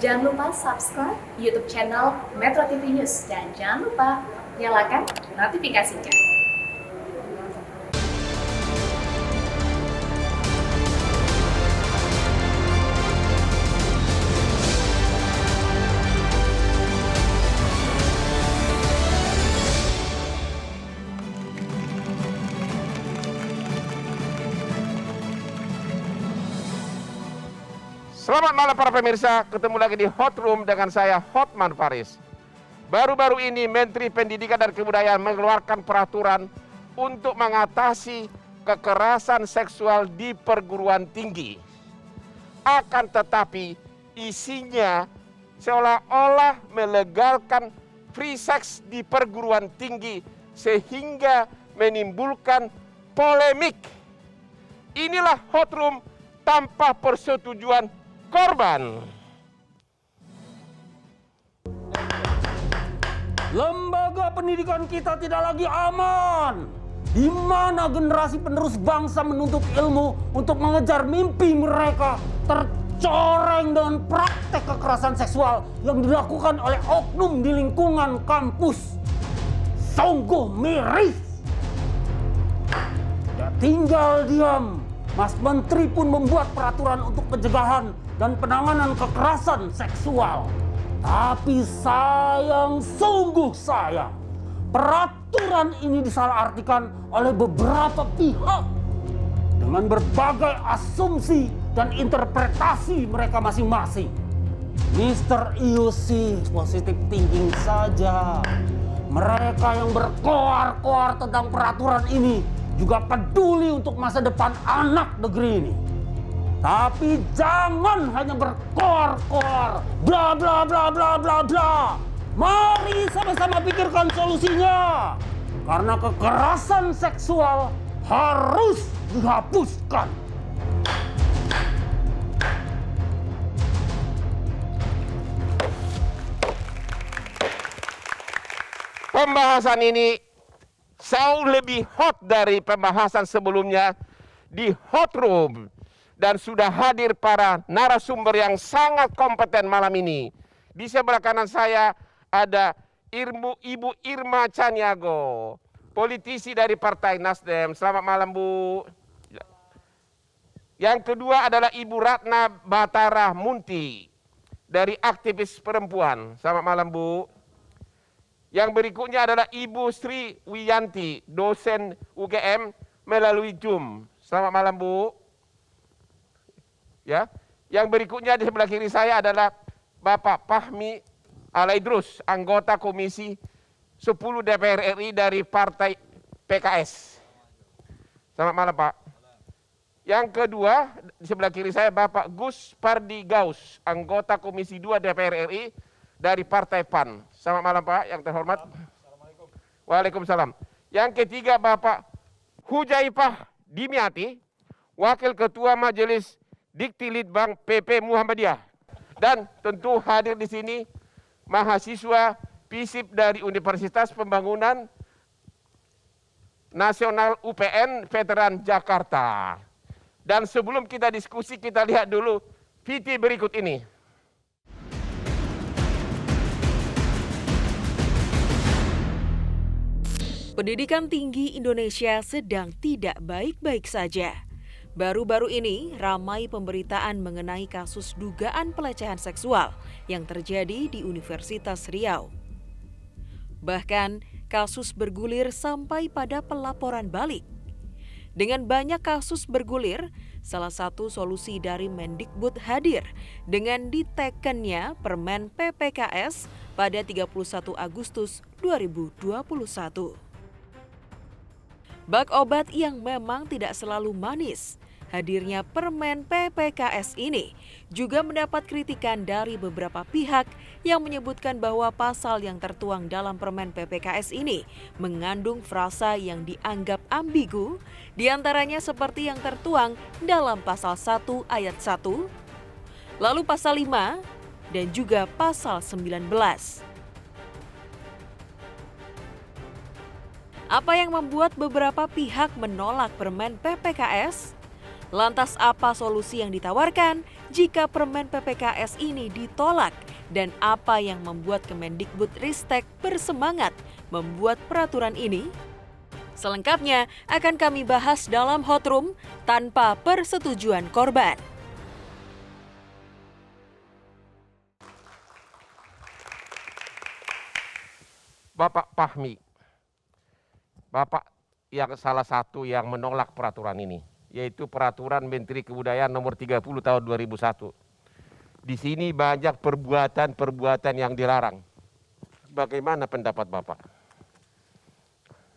Jangan lupa subscribe YouTube channel Metro TV News dan jangan lupa nyalakan notifikasinya. Selamat malam para pemirsa, ketemu lagi di Hot Room dengan saya Hotman Faris. Baru-baru ini Menteri Pendidikan dan Kebudayaan mengeluarkan peraturan untuk mengatasi kekerasan seksual di perguruan tinggi. Akan tetapi isinya seolah-olah melegalkan free sex di perguruan tinggi sehingga menimbulkan polemik. Inilah Hot Room tanpa persetujuan korban. Lembaga pendidikan kita tidak lagi aman. Di mana generasi penerus bangsa menuntut ilmu untuk mengejar mimpi mereka tercoreng dengan praktek kekerasan seksual yang dilakukan oleh oknum di lingkungan kampus. Sungguh miris. Tidak tinggal diam. Mas Menteri pun membuat peraturan untuk pencegahan dan penanganan kekerasan seksual. Tapi sayang, sungguh sayang, peraturan ini disalahartikan oleh beberapa pihak dengan berbagai asumsi dan interpretasi mereka masing-masing. Mr. IUC positive thinking saja. Mereka yang berkoar-koar tentang peraturan ini juga peduli untuk masa depan anak negeri ini. Tapi jangan hanya berkoar-koar, bla bla bla bla bla bla. Mari sama-sama pikirkan solusinya. Karena kekerasan seksual harus dihapuskan. Pembahasan ini jauh lebih hot dari pembahasan sebelumnya di Hot Room. Dan sudah hadir para narasumber yang sangat kompeten malam ini. Di sebelah kanan saya ada Ibu Irma Caniago, politisi dari Partai Nasdem. Selamat malam, Bu. Yang kedua adalah Ibu Ratna Batara Munti dari aktivis perempuan. Selamat malam, Bu. Yang berikutnya adalah Ibu Sri Wiyanti, dosen UGM melalui Zoom. Selamat malam, Bu. Ya, yang berikutnya di sebelah kiri saya adalah Bapak Fahmi Alaidrus, anggota Komisi 10 DPR RI dari Partai PKS. Selamat malam, Pak. Yang kedua di sebelah kiri saya Bapak Gus Pardi Gaus, anggota Komisi 2 DPR RI dari Partai PAN. Selamat malam, Pak, yang terhormat. Assalamualaikum. Waalaikumsalam. Yang ketiga Bapak Hujaifah Dimiati, Wakil Ketua Majelis Dikti Litbang PP Muhammadiyah. Dan tentu hadir di sini mahasiswa FISIP dari Universitas Pembangunan Nasional UPN Veteran Jakarta. Dan sebelum kita diskusi, kita lihat dulu VT berikut ini. Pendidikan tinggi Indonesia sedang tidak baik-baik saja. Baru-baru ini ramai pemberitaan mengenai kasus dugaan pelecehan seksual yang terjadi di Universitas Riau. Bahkan kasus bergulir sampai pada pelaporan balik. Dengan banyak kasus bergulir, salah satu solusi dari Mendikbud hadir dengan ditekennya Permen PPKS pada 31 Agustus 2021. Bak obat yang memang tidak selalu manis, hadirnya Permen PPKS ini juga mendapat kritikan dari beberapa pihak yang menyebutkan bahwa pasal yang tertuang dalam Permen PPKS ini mengandung frasa yang dianggap ambigu, diantaranya seperti yang tertuang dalam pasal 1 ayat 1, lalu pasal 5, dan juga pasal 19. Apa yang membuat beberapa pihak menolak Permen PPKS? Lantas apa solusi yang ditawarkan jika permen PPKS ini ditolak dan apa yang membuat Kemendikbudristek bersemangat membuat peraturan ini? Selengkapnya akan kami bahas dalam Hot Room tanpa persetujuan korban. Bapak Fahmi, Bapak yang salah satu yang menolak peraturan ini, yaitu Peraturan Menteri Kebudayaan Nomor 30 Tahun 2001. Di sini banyak perbuatan-perbuatan yang dilarang. Bagaimana pendapat Bapak?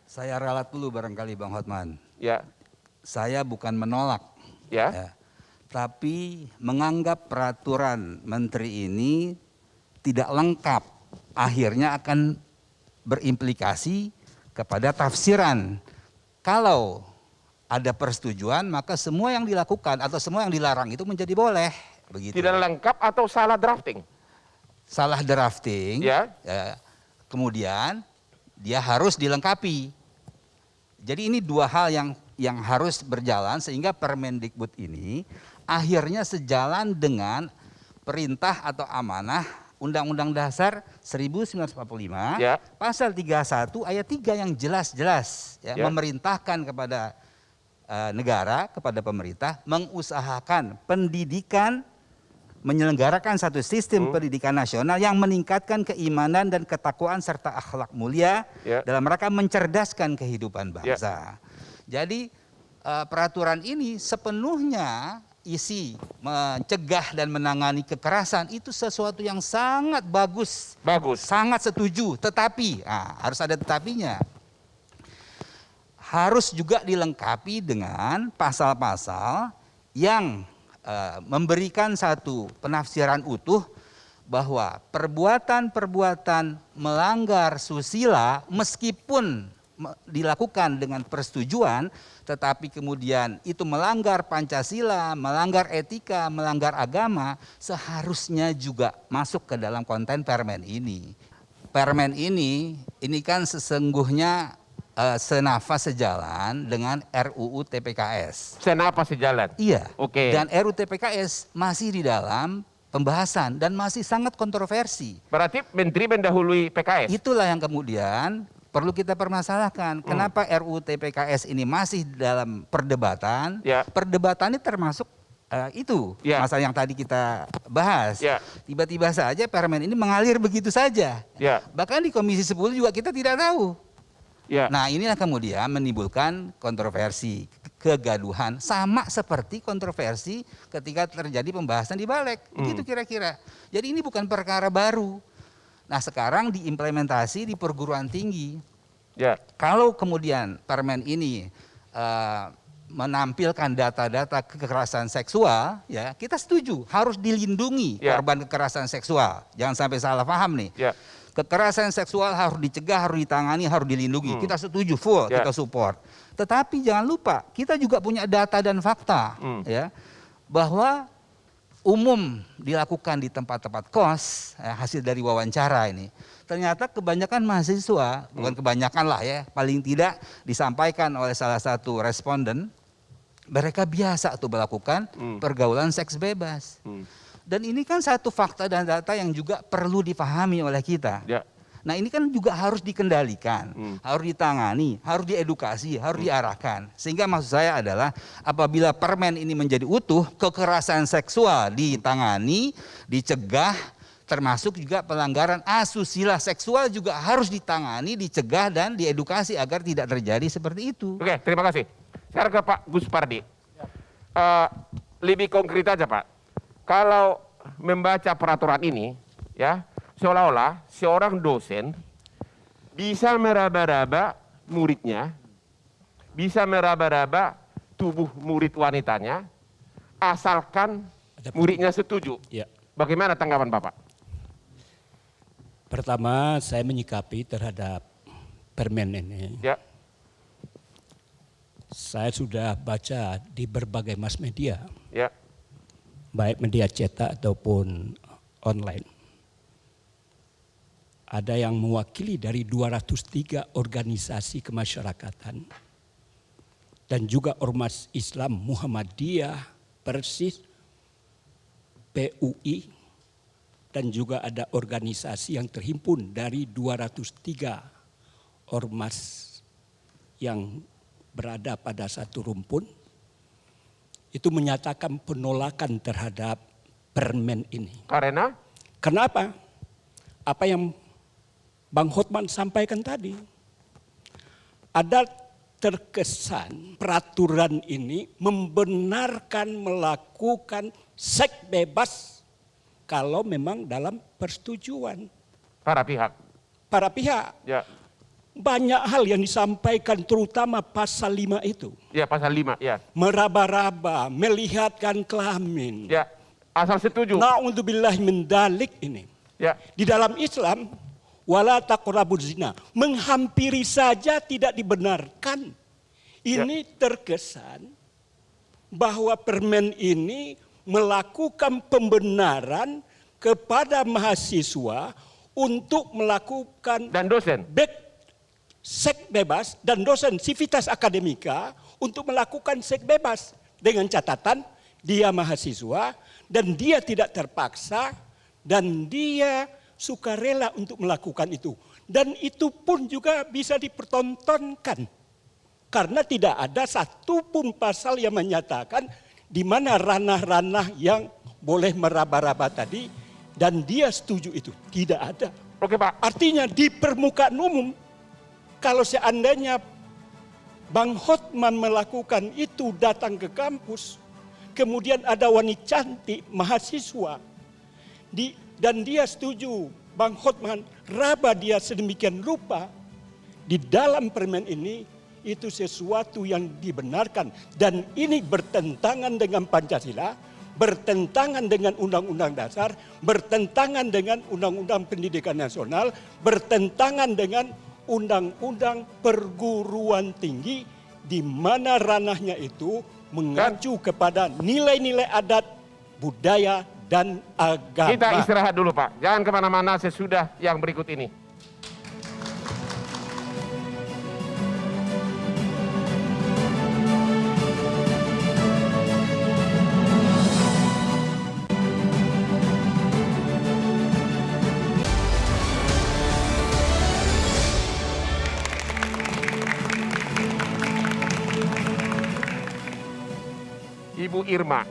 Saya ralat dulu barangkali Bang Hotman. Ya, Saya bukan menolak, ya, tapi menganggap peraturan menteri ini tidak lengkap. Akhirnya akan berimplikasi kepada tafsiran. Kalau ada persetujuan, maka semua yang dilakukan atau semua yang dilarang itu menjadi boleh. Begitu. tidak lengkap atau salah drafting? Salah drafting, Ya. Kemudian dia harus dilengkapi. Jadi ini dua hal yang harus berjalan sehingga Permendikbud ini akhirnya sejalan dengan perintah atau amanah Undang-Undang Dasar 1945, Ya. Pasal 31 ayat 3 yang jelas-jelas Ya. memerintahkan kepada negara, kepada pemerintah mengusahakan pendidikan, menyelenggarakan satu sistem pendidikan nasional yang meningkatkan keimanan dan ketakwaan serta akhlak mulia Ya. dalam rangka mencerdaskan kehidupan bangsa. Jadi peraturan ini sepenuhnya isi mencegah dan menangani kekerasan itu sesuatu yang sangat bagus. Bagus. Sangat setuju, tetapi harus ada tetapinya. Harus juga dilengkapi dengan pasal-pasal yang memberikan satu penafsiran utuh bahwa perbuatan-perbuatan melanggar susila meskipun dilakukan dengan persetujuan, tetapi kemudian itu melanggar Pancasila, melanggar etika, melanggar agama, seharusnya juga masuk ke dalam konten permen ini. Permen ini kan sesungguhnya senafas sejalan dengan RUU TPKS. Senapa sejalan? Iya. Oke. Dan RUU TPKS masih di dalam pembahasan dan masih sangat kontroversi. Berarti menteri mendahului PKS? Itulah yang kemudian perlu kita permasalahkan. Kenapa RUU TPKS ini masih dalam perdebatan? Ya. Perdebatannya termasuk itu Ya. masalah yang tadi kita bahas. Ya. Tiba-tiba saja permen ini mengalir begitu saja. Ya. Bahkan di Komisi 10 juga kita tidak tahu. Ya. Nah, inilah kemudian menimbulkan kontroversi, kegaduhan, sama seperti kontroversi ketika terjadi pembahasan di Balek. Begitu kira-kira. Jadi ini bukan perkara baru. Nah, sekarang diimplementasi di perguruan tinggi. Ya. Kalau kemudian permen ini menampilkan data-data kekerasan seksual, ya kita setuju harus dilindungi Ya. korban kekerasan seksual. Jangan sampai salah paham nih. Ya. Kekerasan seksual harus dicegah, harus ditangani, harus dilindungi. Kita setuju full, Ya. kita support. Tetapi jangan lupa, kita juga punya data dan fakta, ya, bahwa umum dilakukan di tempat-tempat kos, hasil dari wawancara ini. Ternyata kebanyakan mahasiswa, bukan kebanyakan lah ya, paling tidak disampaikan oleh salah satu responden, mereka biasa tuh melakukan pergaulan seks bebas. Dan ini kan satu fakta dan data yang juga perlu dipahami oleh kita. Ya. Nah ini kan juga harus dikendalikan, harus ditangani, harus diedukasi, harus diarahkan. Sehingga maksud saya adalah apabila permen ini menjadi utuh, kekerasan seksual ditangani, dicegah, termasuk juga pelanggaran asusila seksual juga harus ditangani, dicegah dan diedukasi agar tidak terjadi seperti itu. Oke, terima kasih. Sekarang ke Pak Gus Pardi. Lebih konkret aja Pak. Kalau membaca peraturan ini, ya seolah-olah seorang dosen bisa meraba-raba muridnya, bisa meraba-raba tubuh murid wanitanya, asalkan muridnya setuju. Ya. Bagaimana tanggapan Bapak? Pertama, saya menyikapi terhadap permen ini. Ya. Saya sudah baca di berbagai mass media, Ya. baik media cetak ataupun online. Ada yang mewakili dari 203 organisasi kemasyarakatan dan juga ormas Islam Muhammadiyah, Persis, PUI, dan juga ada organisasi yang terhimpun dari 203 ormas yang berada pada satu rumpun, itu menyatakan penolakan terhadap permen ini. Karena? Kenapa? Apa yang Bang Hotman sampaikan tadi. Ada terkesan peraturan ini membenarkan melakukan seks bebas kalau memang dalam persetujuan Para pihak. para pihak. Ya. Banyak hal yang disampaikan terutama pasal 5 itu. Ya, pasal 5, ya. Meraba-raba, melihatkan kelamin. Ya, asal setuju. Na'udzubillah min dzalik ini. Ya. Di dalam Islam, wala taqrabuz zina, menghampiri saja tidak dibenarkan. Ini terkesan bahwa permen ini melakukan pembenaran kepada mahasiswa untuk melakukan Dan dosen. seks bebas dan dosen sivitas akademika untuk melakukan seks bebas dengan catatan dia mahasiswa dan dia tidak terpaksa dan dia sukarela untuk melakukan itu. Dan itu pun juga bisa dipertontonkan. Karena tidak ada satupun pasal yang menyatakan di mana ranah-ranah yang boleh meraba-raba tadi dan dia setuju itu. Tidak ada. Oke, Pak. Artinya di permukaan umum, kalau seandainya Bang Hotman melakukan itu datang ke kampus, kemudian ada wanita cantik mahasiswa, dan dia setuju Bang Hotman raba dia sedemikian rupa, di dalam permen ini itu sesuatu yang dibenarkan. Dan ini bertentangan dengan Pancasila, bertentangan dengan Undang-Undang Dasar, bertentangan dengan Undang-Undang Pendidikan Nasional, bertentangan dengan Undang-Undang Perguruan Tinggi, di mana ranahnya itu mengacu kepada nilai-nilai adat, budaya, dan agama. Kita istirahat dulu, Pak. Jangan kemana-mana sesudah yang berikut ini. Ibu Irma,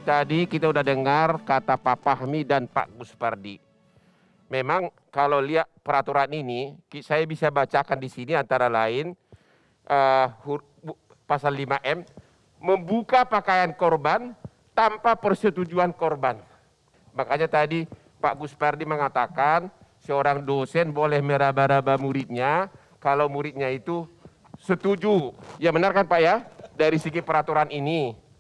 tadi kita udah dengar kata Pak Fahmi dan Pak Guspardi. Memang kalau lihat peraturan ini, saya bisa bacakan di sini antara lain pasal 5M, membuka pakaian korban tanpa persetujuan korban. Makanya tadi Pak Guspardi mengatakan seorang dosen boleh meraba-raba muridnya kalau muridnya itu setuju. Ya benar kan Pak ya? Dari segi peraturan ini.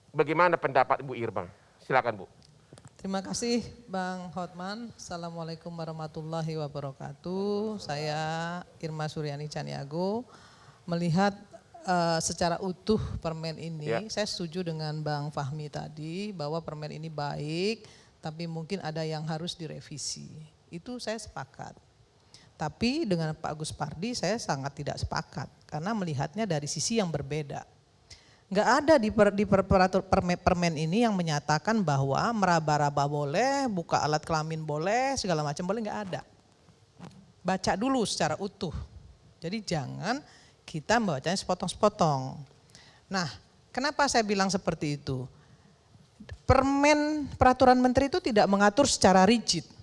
Bagaimana pendapat Bu Irma? Silakan Bu. Terima kasih Bang Hotman. Assalamualaikum warahmatullahi wabarakatuh. Saya Irma Suryani Caniago. Melihat secara utuh permen ini, saya setuju dengan Bang Fahmi tadi bahwa permen ini baik, tapi mungkin ada yang harus direvisi. Itu saya sepakat. Tapi dengan Pak Guspardi saya sangat tidak sepakat karena melihatnya dari sisi yang berbeda. Nggak ada di permen ini yang menyatakan bahwa meraba-raba boleh, buka alat kelamin boleh, segala macam boleh, nggak ada. Baca dulu secara utuh. Jadi jangan kita membacanya sepotong-sepotong. Nah, kenapa saya bilang seperti itu? Peraturan menteri itu tidak mengatur secara rigid.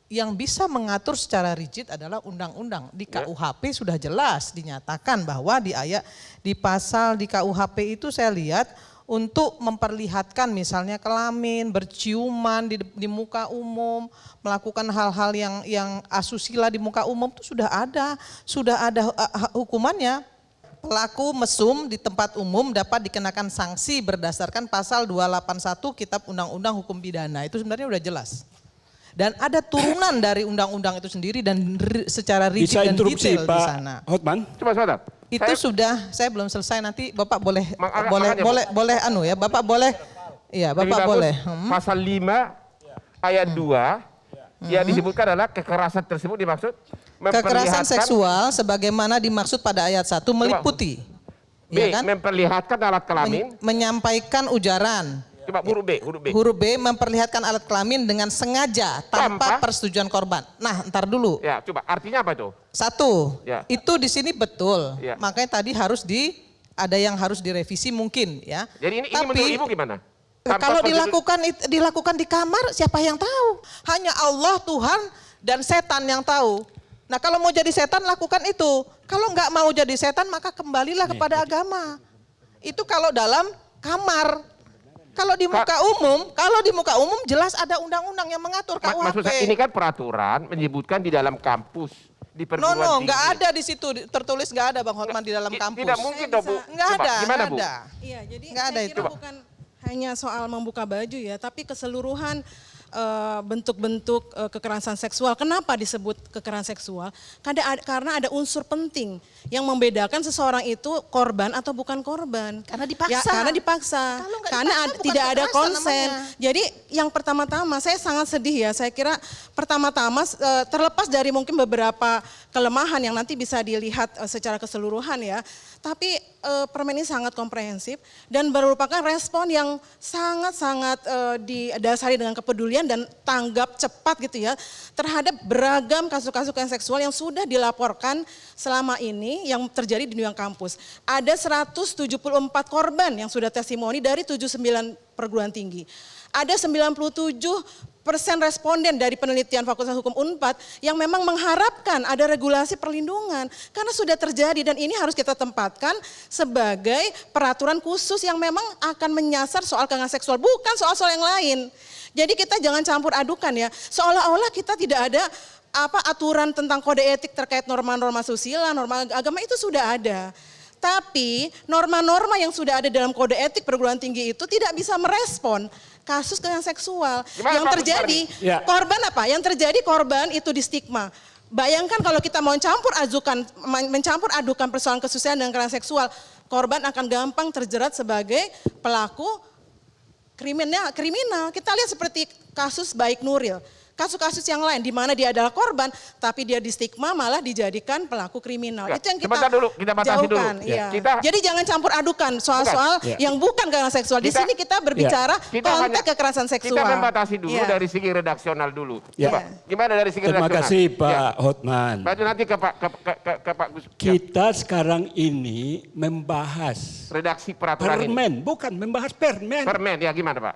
Yang bisa mengatur secara rigid adalah undang-undang. Di KUHP sudah jelas dinyatakan bahwa di pasal di KUHP itu saya lihat untuk memperlihatkan misalnya kelamin, berciuman di muka umum, melakukan hal-hal yang asusila di muka umum itu sudah ada hukumannya. Pelaku mesum di tempat umum dapat dikenakan sanksi berdasarkan pasal 281 Kitab Undang-Undang Hukum Pidana. Itu sebenarnya udah jelas. Dan ada turunan dari undang-undang itu sendiri dan secara rigid dan detail di sana. Hotman? Coba sebentar. Itu saya belum selesai, nanti Bapak boleh Bapak boleh. Iya, Bapak boleh. Pasal 5 ayat 2 yang disebutkan adalah kekerasan tersebut dimaksud kekerasan seksual sebagaimana dimaksud pada ayat 1 meliputi B, ya kan? Memperlihatkan alat kelamin, menyampaikan ujaran, coba huruf B, huruf B. Huruf B memperlihatkan alat kelamin dengan sengaja tanpa persetujuan korban. Nah, ntar dulu. Ya, coba artinya apa tuh? Satu, Ya. itu di sini betul. Ya. Makanya tadi ada yang harus direvisi mungkin ya. Jadi ini menurut Ibu gimana? Kalau dilakukan di kamar, siapa yang tahu? Hanya Allah, Tuhan, dan setan yang tahu. Nah, kalau mau jadi setan lakukan itu. Kalau nggak mau jadi setan maka kembalilah kepada agama. Itu kalau dalam kamar. Kalau di muka umum jelas ada undang-undang yang mengatur KUHP. Maksud saya ini kan peraturan menyebutkan di dalam kampus, di perguruan tinggi. Nggak ada di situ tertulis, nggak ada Bang Hotman di dalam kampus. Tidak mungkin dong Bu. Nggak Coba, ada, gimana nggak Bu? ada. Iya, jadi Nggak ada saya itu. kira bukan hanya soal membuka baju ya, tapi keseluruhan bentuk-bentuk kekerasan seksual. Kenapa disebut kekerasan seksual? Karena ada unsur penting yang membedakan seseorang itu korban atau bukan korban. Karena dipaksa. Ya, karena dipaksa. Kalau nggak Karena dipaksa, bukan tidak ada kekerasan konsen. namanya. Jadi yang pertama-tama saya sangat sedih ya. Saya kira pertama-tama terlepas dari mungkin beberapa kelemahan yang nanti bisa dilihat secara keseluruhan ya. Tapi permen ini sangat komprehensif dan merupakan respon yang sangat-sangat didasari dengan kepedulian dan tanggap cepat gitu ya terhadap beragam kasus-kasus seksual yang sudah dilaporkan selama ini yang terjadi di dunia kampus. Ada 174 korban yang sudah testimoni dari 79 perguruan tinggi. Ada 97% responden dari penelitian Fakultas Hukum Unpad yang memang mengharapkan ada regulasi perlindungan karena sudah terjadi dan ini harus kita tempatkan sebagai peraturan khusus yang memang akan menyasar soal kekerasan seksual, bukan soal-soal yang lain. Jadi kita jangan campur adukan ya, seolah-olah kita tidak ada aturan tentang kode etik terkait norma-norma susila, norma agama itu sudah ada. Tapi norma-norma yang sudah ada dalam kode etik perguruan tinggi itu tidak bisa merespon kasus kekerasan seksual. Gimana, yang Pak terjadi Ya. korban apa? Yang terjadi korban itu di stigma. Bayangkan kalau kita mau mencampur adukan persoalan kesusilaan dan kekerasan seksual, korban akan gampang terjerat sebagai pelaku kriminal. Kita lihat seperti kasus Baik Nuril. Kasus-kasus yang lain di mana dia adalah korban tapi dia di stigma malah dijadikan pelaku kriminal. Ya, Itu yang kita sebentar dulu, kita batasi dulu. jauhkan. Ya. Iya. Jadi jangan campur adukan soal-soal yang bukan kekerasan seksual. Di sini kita berbicara konteks kekerasan seksual. Kita membatasi dulu Iya. dari segi redaksional dulu. Ya. Coba, gimana dari segi Terima redaksional? kasih Pak Ya. Hotman. Baju nanti ke Pak Gus. Ya. Kita sekarang ini membahas Redaksi peraturan ini. permen, bukan membahas permen. Permen, ya gimana Pak?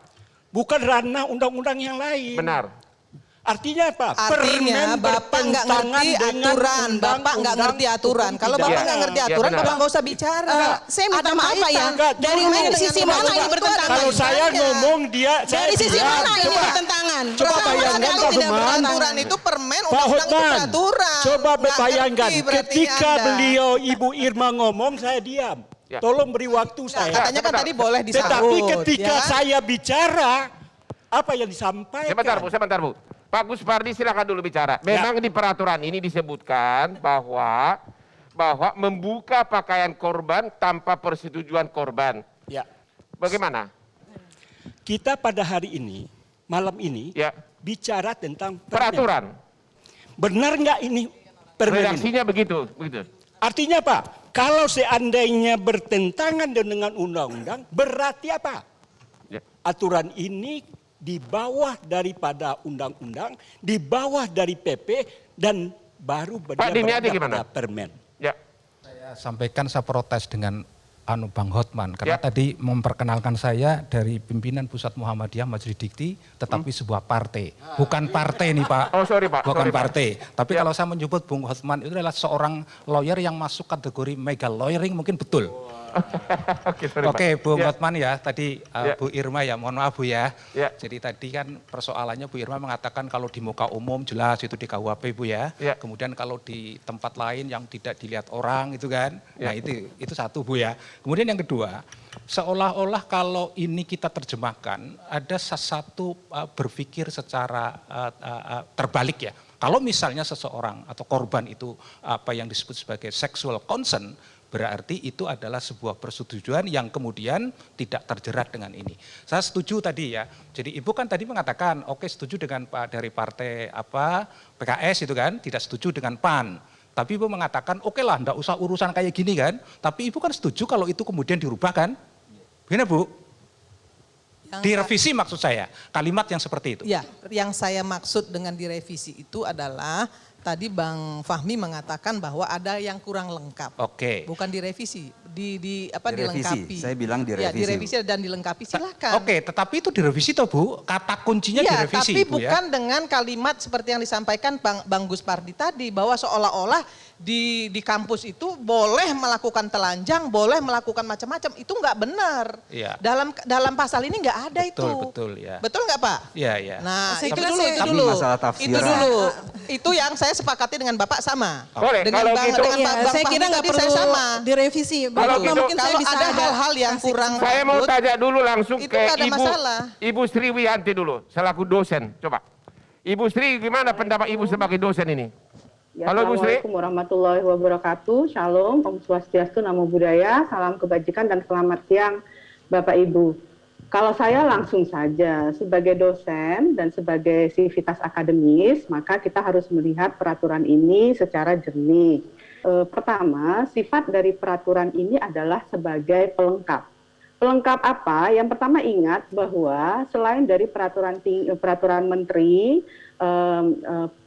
Bukan ranah undang-undang yang lain. Benar. Artinya apa? Artinya Bapak nggak ngerti aturan, Bapak nggak ngerti aturan. Kalau Bapak nggak ngerti aturan, benar. Bapak nggak usah bicara. Saya minta Ada maaf Pak ya. kaitan. Dari Dulu. mana sisi Dengan mana ini undang-undang bertentangan? Kalau saya ngomong dia, Dari saya sisi diam. mana ini Coba. bertentangan? Coba bayangkan Kalau Pak tidak Hotman. beraturan itu permen, Pak undang-undang itu Hotman, peraturan. coba Nggak bayangkan ngerti berarti ketika Anda. beliau Ibu Irma ngomong saya diam. Ya. Tolong beri waktu saya. Katanya kan sebentar. tadi boleh disahut. Tetapi ketika ya kan? saya bicara, apa yang disampaikan? Sebentar Bu. Pak Gus Pardi silakan dulu bicara. Memang di peraturan ini disebutkan bahwa membuka pakaian korban tanpa persetujuan korban. Ya. Bagaimana? Kita pada hari ini, malam ini, Ya. bicara tentang permen. Peraturan. Benar nggak ini permen ini? Redaksinya begitu. Artinya apa? Kalau seandainya bertentangan dengan undang-undang, berarti apa? Ya. Aturan ini di bawah daripada undang-undang, di bawah dari PP, dan baru Pak Dimyati berada gimana? pada permen. Ya. Saya sampaikan, saya protes dengan Bang Hotman karena Ya. tadi memperkenalkan saya dari pimpinan Pusat Muhammadiyah Majelis Dikti, tetapi sebuah partai, bukan partai nih Pak. Oh sorry Pak. Bukan Sorry, Pak. partai, tapi Ya. kalau saya menyebut Bung Hotman itu adalah seorang lawyer yang masuk kategori mega lawyering mungkin betul. Oke, sorry, Pak. Oke, Bung Ya. Hotman ya, tadi Ya. Bu Irma ya, mohon maaf Bu ya. Ya. Jadi tadi kan persoalannya Bu Irma mengatakan kalau di muka umum jelas itu di KUHP Bu ya. Ya. Kemudian kalau di tempat lain yang tidak dilihat orang itu kan. Ya. Nah itu satu Bu ya. Kemudian yang kedua, seolah-olah kalau ini kita terjemahkan ada satu berpikir secara terbalik ya. Kalau misalnya seseorang atau korban itu apa yang disebut sebagai sexual consent, berarti itu adalah sebuah persetujuan yang kemudian tidak terjerat dengan ini. Saya setuju tadi ya. Jadi Ibu kan tadi mengatakan, oke setuju dengan Pak dari partai PKS itu kan, tidak setuju dengan PAN. Tapi Ibu mengatakan, oke lah, enggak usah urusan kayak gini kan. Tapi Ibu kan setuju kalau itu kemudian dirubah kan? Gimana Bu? Direvisi maksud saya, kalimat yang seperti itu. Ya, yang saya maksud dengan direvisi itu adalah tadi Bang Fahmi mengatakan bahwa ada yang kurang lengkap. Oke. Bukan direvisi, Direvisi. dilengkapi. Saya bilang direvisi. Ya, direvisi dan dilengkapi silakan. Oke, tetapi itu direvisi toh Bu, kata kuncinya Ya, direvisi tapi Bu ya. bukan dengan kalimat seperti yang disampaikan Bang Gus Pardi tadi, bahwa seolah-olah di kampus itu boleh melakukan telanjang, boleh melakukan macam-macam. Itu nggak benar. Iya. Dalam pasal ini nggak ada itu. Betul ya. Betul nggak Pak? Iya, iya. Nah, Saya itu kira dulu, saya- itu Tapi dulu. masalah tafsiran. Itu dulu. Itu yang saya sepakati dengan Bapak sama. Boleh, Dengan kalau Bang, gitu- dengan Ya, Bang saya Fahmi kira nggak tadi saya perlu sama. direvisi. Kalau Bapak gitu- mungkin saya Kalau bisa ada hal-hal yang kurang Saya mau bagus, tanya dulu langsung itu ke nggak ada masalah. Ibu Sri Wiyanti dulu, selaku dosen. Coba. Ibu Sri, gimana pendapat Ibu sebagai dosen ini? Ya, Halo, Bu Sri. Assalamualaikum warahmatullahi wabarakatuh. Shalom, Om Swastiastu, Namo Buddhaya, salam kebajikan dan selamat siang Bapak Ibu. Kalau saya langsung saja sebagai dosen dan sebagai sivitas akademis, maka kita harus melihat peraturan ini secara jernih. Pertama, sifat dari peraturan ini adalah sebagai pelengkap. Pelengkap apa? Yang pertama ingat bahwa selain dari peraturan menteri,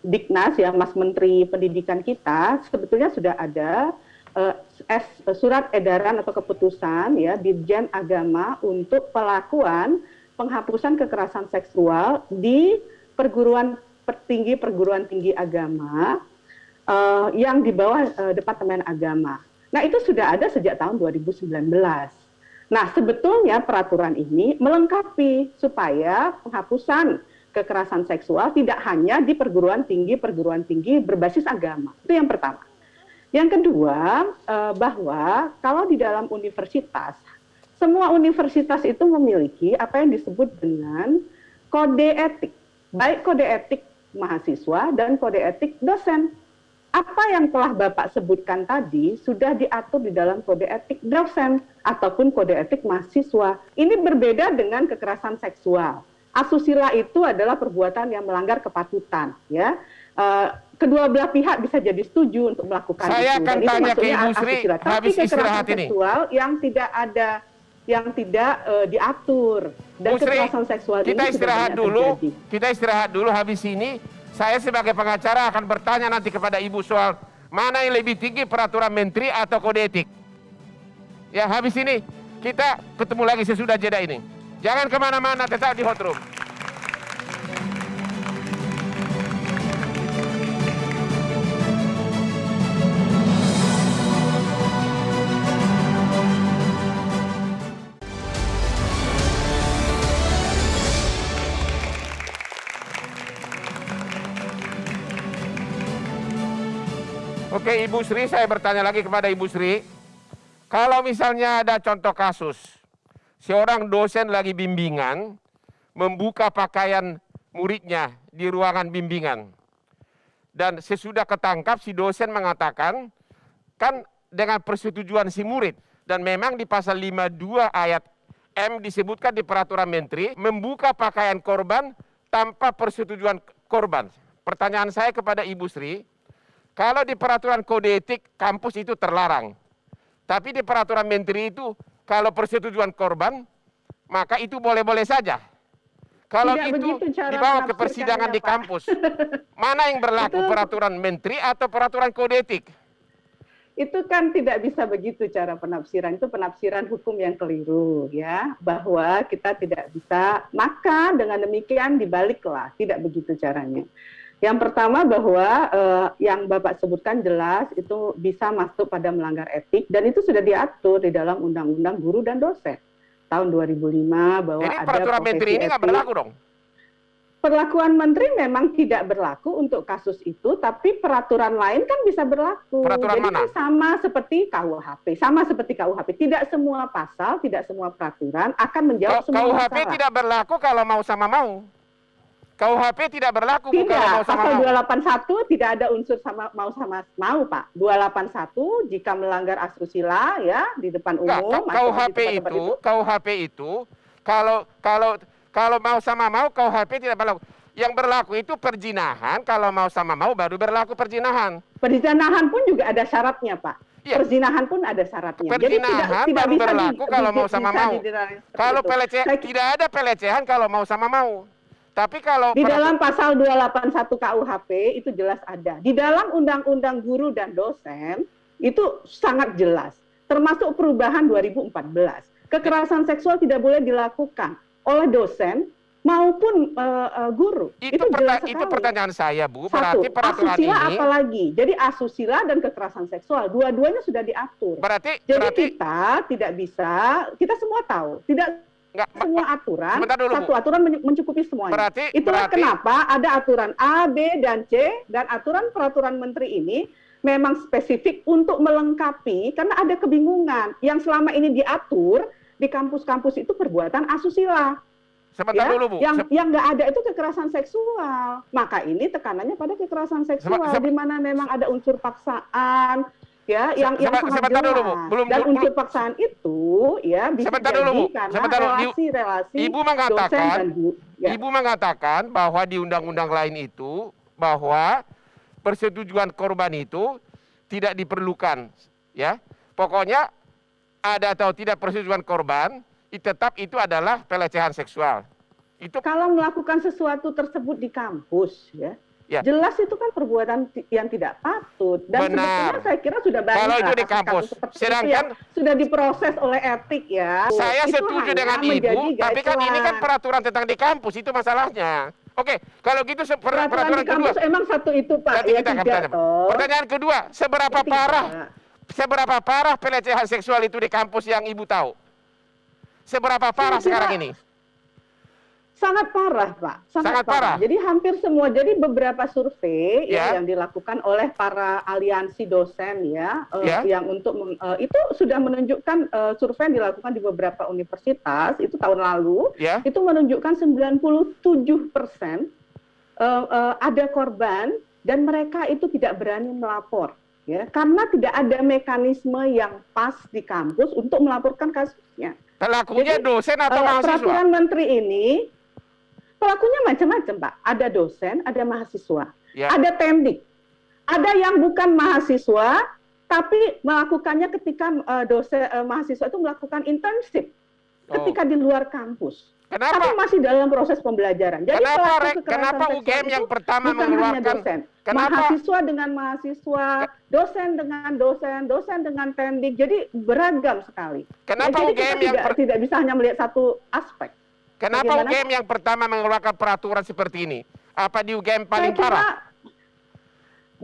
Diknas ya, Mas Menteri Pendidikan kita, sebetulnya sudah ada surat edaran atau keputusan ya Dirjen Agama untuk pelakuan penghapusan kekerasan seksual di perguruan tinggi agama yang di bawah Departemen Agama. Nah, itu sudah ada sejak tahun 2019. Nah, sebetulnya peraturan ini melengkapi supaya penghapusan kekerasan seksual tidak hanya di perguruan tinggi berbasis agama. Itu yang pertama. Yang kedua, bahwa kalau di dalam universitas, semua universitas itu memiliki apa yang disebut dengan kode etik. Baik kode etik mahasiswa dan kode etik dosen. Apa yang telah Bapak sebutkan tadi sudah diatur di dalam kode etik dosen ataupun kode etik mahasiswa. Ini berbeda dengan kekerasan seksual. Asusila itu adalah perbuatan yang melanggar kepatutan, ya. Kedua belah pihak bisa jadi setuju untuk melakukan Saya itu. akan Dan itu tanya ke maksudnya Ibu Sri asusila. Tapi habis istirahat kekerasan ini. seksual yang tidak diatur dan Bu Sri, kekerasan seksual kita ini sudah istirahat banyak dulu. terjadi. Kita istirahat dulu. Habis ini saya sebagai pengacara akan bertanya nanti kepada Ibu soal mana yang lebih tinggi, peraturan menteri atau kode etik. Ya, habis ini kita ketemu lagi sesudah jeda ini. Jangan kemana-mana, tetap di Hot Room. Oke, Ibu Sri, saya bertanya lagi kepada Ibu Sri. Kalau misalnya ada contoh kasus, seorang dosen lagi bimbingan, membuka pakaian muridnya di ruangan bimbingan. Dan sesudah ketangkap, si dosen mengatakan, kan dengan persetujuan si murid. Dan memang di pasal 52 ayat M disebutkan di peraturan menteri, membuka pakaian korban tanpa persetujuan korban. Pertanyaan saya kepada Ibu Sri, kalau di peraturan kode etik kampus itu terlarang. Tapi di peraturan menteri itu kalau persetujuan korban, maka itu boleh-boleh saja. Kalau Tidak itu begitu cara dibawa ke menafsirkannya, persidangan di Pak. kampus, mana yang berlaku, peraturan menteri atau peraturan kode etik? Itu kan tidak bisa begitu cara penafsiran, itu penafsiran hukum yang keliru ya, bahwa kita tidak bisa, maka dengan demikian dibaliklah, tidak begitu caranya. Yang pertama bahwa yang Bapak sebutkan jelas itu bisa masuk pada melanggar etik dan itu sudah diatur di dalam Undang-Undang Guru dan Dosen tahun 2005 bahwa Jadi ada peraturan profesi menteri ini nggak etik. berlaku dong? Perlakuan menteri memang tidak berlaku untuk kasus itu, tapi peraturan lain kan bisa berlaku. Peraturan Jadi mana? kan sama seperti KUHP, tidak semua pasal, tidak semua peraturan akan menjawab semua KUHP masalah. tidak berlaku kalau mau sama mau. KUHP tidak berlaku kalau Tidak, mau sama pasal mau. 281 tidak ada unsur mau, Pak. 281 jika melanggar asusila ya di depan Enggak, umum atau di KUHP itu kalau mau sama mau KUHP tidak berlaku. Yang berlaku itu perjinahan, kalau mau sama mau baru berlaku perjinahan. Perzinahan pun juga ada syaratnya, Pak. Iya. Perzinahan pun ada syaratnya. Perzinahan baru berlaku kalau mau sama mau. Kalau pelecehan, tidak ada pelecehan kalau mau sama mau. Tapi kalau di dalam pasal 281 KUHP itu jelas ada. Di dalam Undang-Undang Guru dan Dosen itu sangat jelas. Termasuk perubahan 2014. Kekerasan seksual tidak boleh dilakukan oleh dosen maupun guru. Itu jelas sekali. Itu pertanyaan saya, Bu. Satu, berarti peraturan asusila ini apalagi. Jadi asusila dan kekerasan seksual dua-duanya sudah diatur. Kita tidak bisa, kita semua tahu, tidak semua aturan, satu aturan mencukupi semuanya. Itulah kenapa ada aturan A, B, dan C, dan aturan peraturan menteri ini memang spesifik untuk melengkapi, karena ada kebingungan. Yang selama ini diatur di kampus-kampus itu perbuatan asusila. Sebentar dulu, Bu. Yang nggak ada itu kekerasan seksual. Maka ini tekanannya pada kekerasan seksual, di mana memang ada unsur paksaan, ya, yang sangat jelas. Dulu, Bu. Dan unsur paksaan itu, ya, bisa jadi karena relasi-relasi dosen dan guru. Ya. Ibu mengatakan bahwa di undang-undang lain itu, bahwa persetujuan korban itu tidak diperlukan, ya. Pokoknya ada atau tidak persetujuan korban, tetap itu adalah pelecehan seksual. Itu kalau melakukan sesuatu tersebut di kampus, ya, jelas itu kan perbuatan yang tidak patut. Dan sebetulnya saya kira sudah banyak kalau itu di kampus. Sedangkan sudah diproses oleh etik, ya. Saya setuju dengan Ibu, tapi kan ini kan peraturan tentang di kampus, itu masalahnya. Oke, kalau gitu peraturan di kampus kedua. Emang satu itu, Pak. Ya, pertanyaan kedua, seberapa parah pelecehan seksual itu di kampus yang Ibu tahu? Seberapa parah sekarang ini? Sangat parah, Pak. Sangat parah. Jadi hampir semua. Jadi beberapa survei yang dilakukan oleh para aliansi dosen, yang untuk itu sudah menunjukkan survei yang dilakukan di beberapa universitas itu tahun lalu, itu menunjukkan 97% ada korban dan mereka itu tidak berani melapor. Ya, karena tidak ada mekanisme yang pas di kampus untuk melaporkan kasusnya. Pelakunya dosen atau mahasiswa? Peraturan menteri ini, pelakunya macam-macam, Pak. Ada dosen, ada mahasiswa, ada tendik. Ada yang bukan mahasiswa, tapi melakukannya ketika mahasiswa itu melakukan internship ketika di luar kampus. Kenapa? Tapi masih dalam proses pembelajaran. Jadi kenapa UGM yang pertama mengeluarkan? Mahasiswa dengan mahasiswa, dosen dengan dosen, dosen dengan tendik. Jadi beragam sekali. Kenapa UGM yang tidak bisa hanya melihat satu aspek. Kenapa UGM yang pertama mengeluarkan peraturan seperti ini? Apa di UGM paling parah?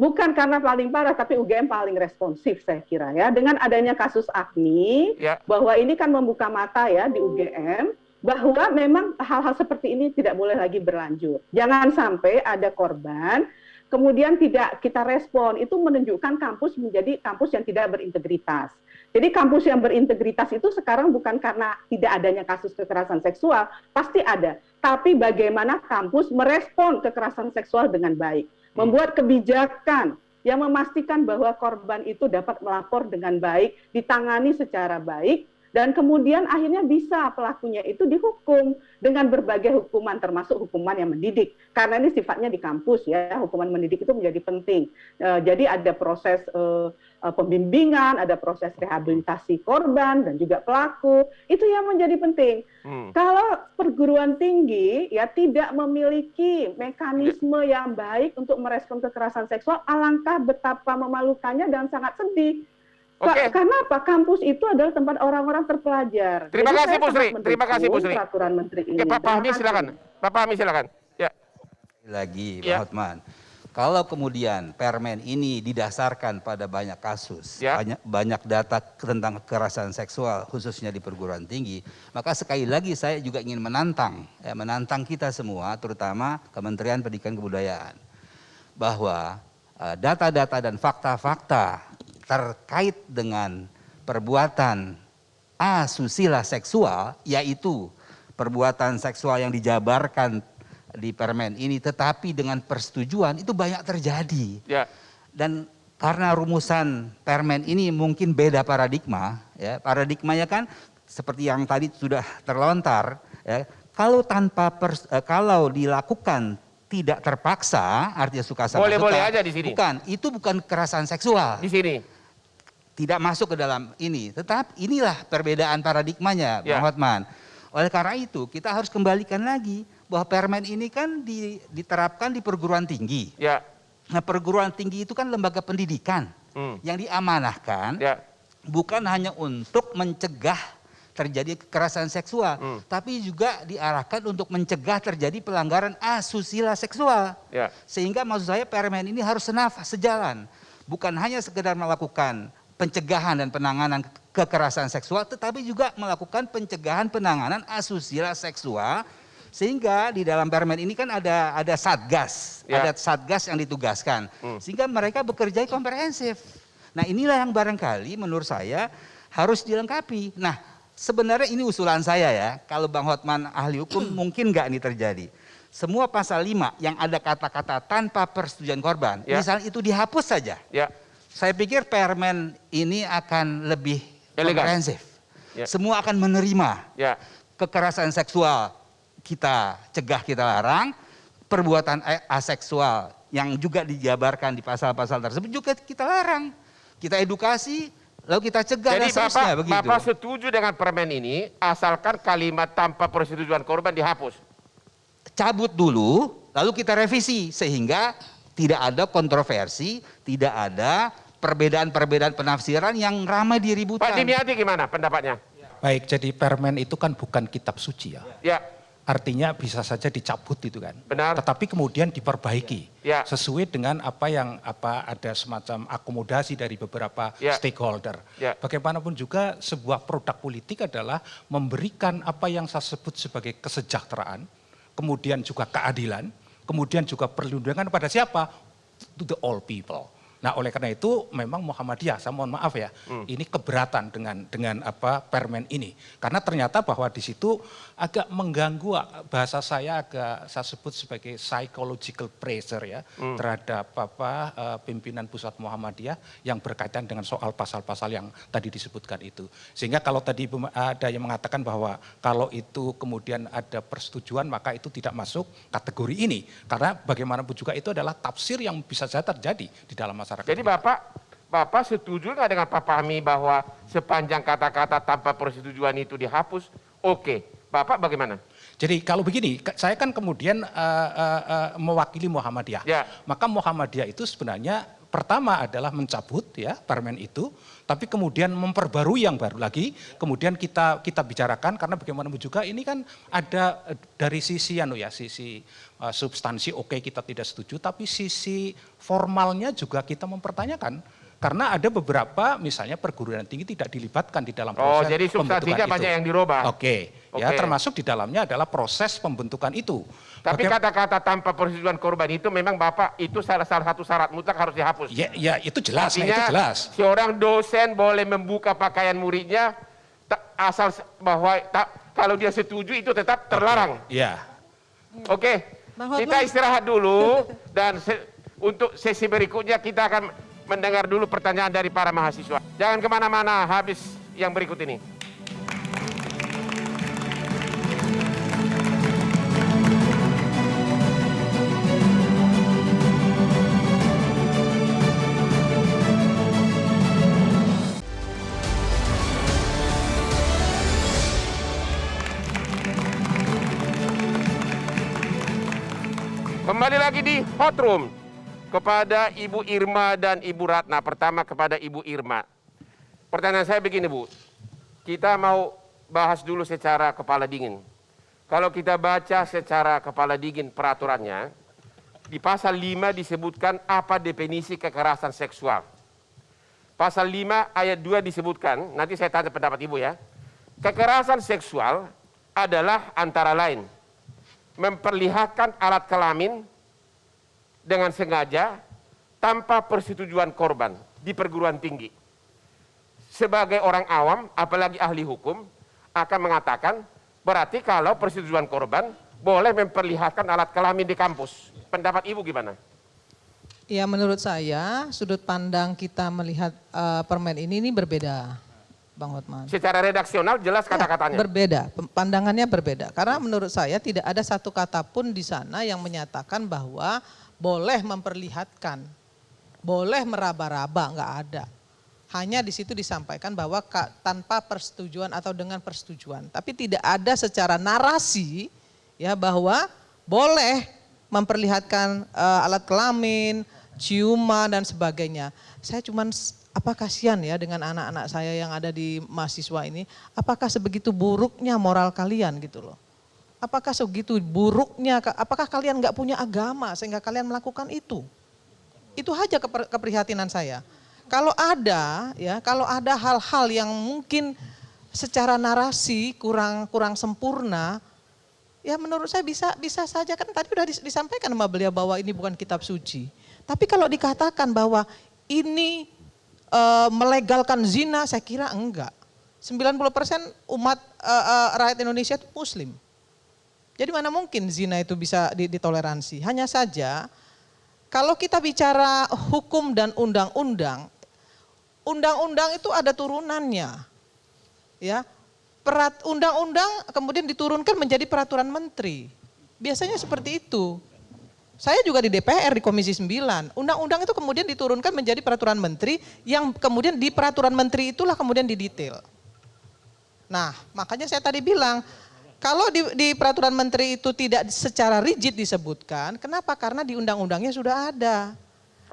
Bukan karena paling parah, tapi UGM paling responsif saya kira, ya. Dengan adanya kasus Agni, bahwa ini kan membuka mata, ya, di UGM, bahwa memang hal-hal seperti ini tidak boleh lagi berlanjut. Jangan sampai ada korban, kemudian tidak kita respon, itu menunjukkan kampus menjadi kampus yang tidak berintegritas. Jadi kampus yang berintegritas itu sekarang bukan karena tidak adanya kasus kekerasan seksual, pasti ada. Tapi bagaimana kampus merespon kekerasan seksual dengan baik. Membuat kebijakan yang memastikan bahwa korban itu dapat melapor dengan baik, ditangani secara baik, dan kemudian akhirnya bisa pelakunya itu dihukum dengan berbagai hukuman, termasuk hukuman yang mendidik. Karena ini sifatnya di kampus, ya, hukuman mendidik itu menjadi penting. Jadi ada proses pembimbingan, ada proses rehabilitasi korban dan juga pelaku. Itu yang menjadi penting. Kalau perguruan tinggi ya tidak memiliki mekanisme yang baik untuk merespon kekerasan seksual, alangkah betapa memalukannya dan sangat sedih. Karena apa? Kampus itu adalah tempat orang-orang terpelajar. Terima kasih, Bu Sri. Terima kasih, Bu Sri. Peraturan menteri ini. Pak Fahmi silakan. Pak Fahmi silakan. Ya. Lagi, Pak Hotman. Kalau kemudian permen ini didasarkan pada banyak kasus, banyak data tentang kekerasan seksual khususnya di perguruan tinggi, maka sekali lagi saya juga ingin menantang kita semua, terutama Kementerian Pendidikan dan Kebudayaan, bahwa data-data dan fakta-fakta terkait dengan perbuatan asusila seksual, yaitu perbuatan seksual yang dijabarkan di permen ini, tetapi dengan persetujuan itu banyak terjadi. Dan karena rumusan permen ini mungkin beda paradigma, ya, paradigmanya kan seperti yang tadi sudah terlontar, ya, kalau dilakukan tidak terpaksa, artinya suka sama suka. Boleh aja di sini. Bukan, itu bukan kekerasan seksual. Di sini. tidak masuk ke dalam ini. Tetapi inilah perbedaan paradigmanya, Bang Hotman. Oleh karena itu kita harus kembalikan lagi bahwa permen ini kan diterapkan di perguruan tinggi. Ya. Nah, perguruan tinggi itu kan lembaga pendidikan yang diamanahkan bukan hanya untuk mencegah terjadi kekerasan seksual, tapi juga diarahkan untuk mencegah terjadi pelanggaran asusila seksual. Ya. Sehingga maksud saya permen ini harus sejalan, bukan hanya sekedar melakukan pencegahan dan penanganan kekerasan seksual, tetapi juga melakukan pencegahan penanganan asusila seksual. Sehingga di dalam permen ini kan ada satgas, ada satgas yang ditugaskan, sehingga mereka bekerja komprehensif. Nah inilah yang barangkali menurut saya harus dilengkapi. Nah sebenarnya ini usulan saya ya, kalau Bang Hotman ahli hukum mungkin nggak ini terjadi. Semua pasal 5 yang ada kata-kata tanpa persetujuan korban, misalnya itu dihapus saja. Saya pikir permen ini akan lebih komprehensif. Semua akan menerima kekerasan seksual. Kita cegah, kita larang, perbuatan aseksual yang juga dijabarkan di pasal-pasal tersebut juga kita larang. Kita edukasi, lalu kita cegah. Jadi dan seterusnya, begitu. Bapak setuju dengan permen ini asalkan kalimat tanpa persetujuan korban dihapus? Cabut dulu, lalu kita revisi sehingga tidak ada kontroversi, tidak ada perbedaan-perbedaan penafsiran yang ramai diributkan. Pak Dimyati gimana pendapatnya? Baik, jadi permen itu kan bukan kitab suci ya. Ya. Artinya bisa saja dicabut itu kan. Benar. Tetapi kemudian diperbaiki Ya. sesuai dengan apa ada semacam akomodasi dari beberapa stakeholder. Ya. Bagaimanapun juga sebuah produk politik adalah memberikan apa yang saya sebut sebagai kesejahteraan, kemudian juga keadilan, kemudian juga perlindungan pada siapa? To the all people. Nah oleh karena itu memang Muhammadiyah, saya mohon maaf ya, ini keberatan dengan permen ini. Karena ternyata bahwa di situ agak mengganggu, bahasa saya sebut sebagai psychological pressure ya, terhadap pimpinan pusat Muhammadiyah yang berkaitan dengan soal pasal-pasal yang tadi disebutkan itu. Sehingga kalau tadi ada yang mengatakan bahwa kalau itu kemudian ada persetujuan maka itu tidak masuk kategori ini. Karena bagaimanapun juga itu adalah tafsir yang bisa saja terjadi di dalam masyarakat. Jadi Bapak setuju nggak dengan Pak Fahmi bahwa sepanjang kata-kata tanpa persetujuan itu dihapus? Oke, Bapak bagaimana? Jadi kalau begini, saya kan kemudian mewakili Muhammadiyah. Maka Muhammadiyah itu sebenarnya pertama adalah mencabut ya permen itu, tapi kemudian memperbarui yang baru lagi, kemudian kita bicarakan karena bagaimanapun juga ini kan ada dari sisi sisi substansi oke, kita tidak setuju, tapi sisi formalnya juga kita mempertanyakan. Karena ada beberapa misalnya perguruan tinggi tidak dilibatkan di dalam proses jadi substansinya banyak yang dirubah. Ya termasuk di dalamnya adalah proses pembentukan itu. Tapi kata-kata tanpa persetujuan korban itu memang Bapak itu salah satu syarat mutlak harus dihapus. Ya itu jelas. Artinya, itu jelas. Seorang dosen boleh membuka pakaian muridnya asal bahwa kalau dia setuju itu tetap terlarang. Oke. Kita istirahat dulu dan untuk sesi berikutnya kita akan mendengar dulu pertanyaan dari para mahasiswa. Jangan kemana-mana habis yang berikut ini. Kembali lagi di Hot Room. Kepada Ibu Irma dan Ibu Ratna. Pertama kepada Ibu Irma. Pertanyaan saya begini Bu. Kita mau bahas dulu secara kepala dingin. Kalau kita baca secara kepala dingin peraturannya, di pasal 5 disebutkan apa definisi kekerasan seksual. Pasal 5 ayat 2 disebutkan, nanti saya tanya pendapat Ibu ya. Kekerasan seksual adalah antara lain memperlihatkan alat kelamin dengan sengaja tanpa persetujuan korban di perguruan tinggi. Sebagai orang awam, apalagi ahli hukum, akan mengatakan berarti kalau persetujuan korban boleh memperlihatkan alat kelamin di kampus. Pendapat Ibu gimana? Ya menurut saya sudut pandang kita melihat permen ini berbeda, Bang Hotman. Secara redaksional jelas kata-katanya. Berbeda, pandangannya berbeda. Karena menurut saya tidak ada satu kata pun di sana yang menyatakan bahwa boleh memperlihatkan, boleh meraba-raba, nggak ada. Hanya di situ disampaikan bahwa tanpa persetujuan atau dengan persetujuan. Tapi tidak ada secara narasi ya bahwa boleh memperlihatkan alat kelamin, ciuman dan sebagainya. Saya cuman kasihan ya dengan anak-anak saya yang ada di mahasiswa ini. Apakah sebegitu buruknya moral kalian gitu loh. Apakah segitu buruknya, apakah kalian nggak punya agama sehingga kalian melakukan itu? Itu aja keprihatinan saya. Kalau ada hal-hal yang mungkin secara narasi kurang sempurna, ya menurut saya bisa saja, kan tadi sudah disampaikan sama beliau bahwa ini bukan kitab suci. Tapi kalau dikatakan bahwa ini melegalkan zina, saya kira enggak. 90% umat rakyat Indonesia itu Muslim. Jadi mana mungkin zina itu bisa ditoleransi. Hanya saja kalau kita bicara hukum dan undang-undang itu ada turunannya. Ya. Undang-undang kemudian diturunkan menjadi peraturan menteri. Biasanya seperti itu. Saya juga di DPR di Komisi 9. Undang-undang itu kemudian diturunkan menjadi peraturan menteri yang kemudian di peraturan menteri itulah kemudian didetail. Nah, makanya saya tadi bilang kalau di peraturan menteri itu tidak secara rigid disebutkan, kenapa? Karena di undang-undangnya sudah ada.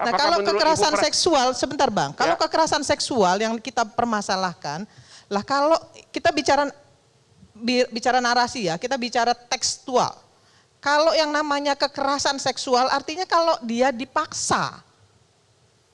Nah, kalau kekerasan seksual, sebentar Bang, kalau kekerasan seksual yang kita permasalahkan, lah kalau kita bicara narasi ya, kita bicara tekstual. Kalau yang namanya kekerasan seksual artinya kalau dia dipaksa.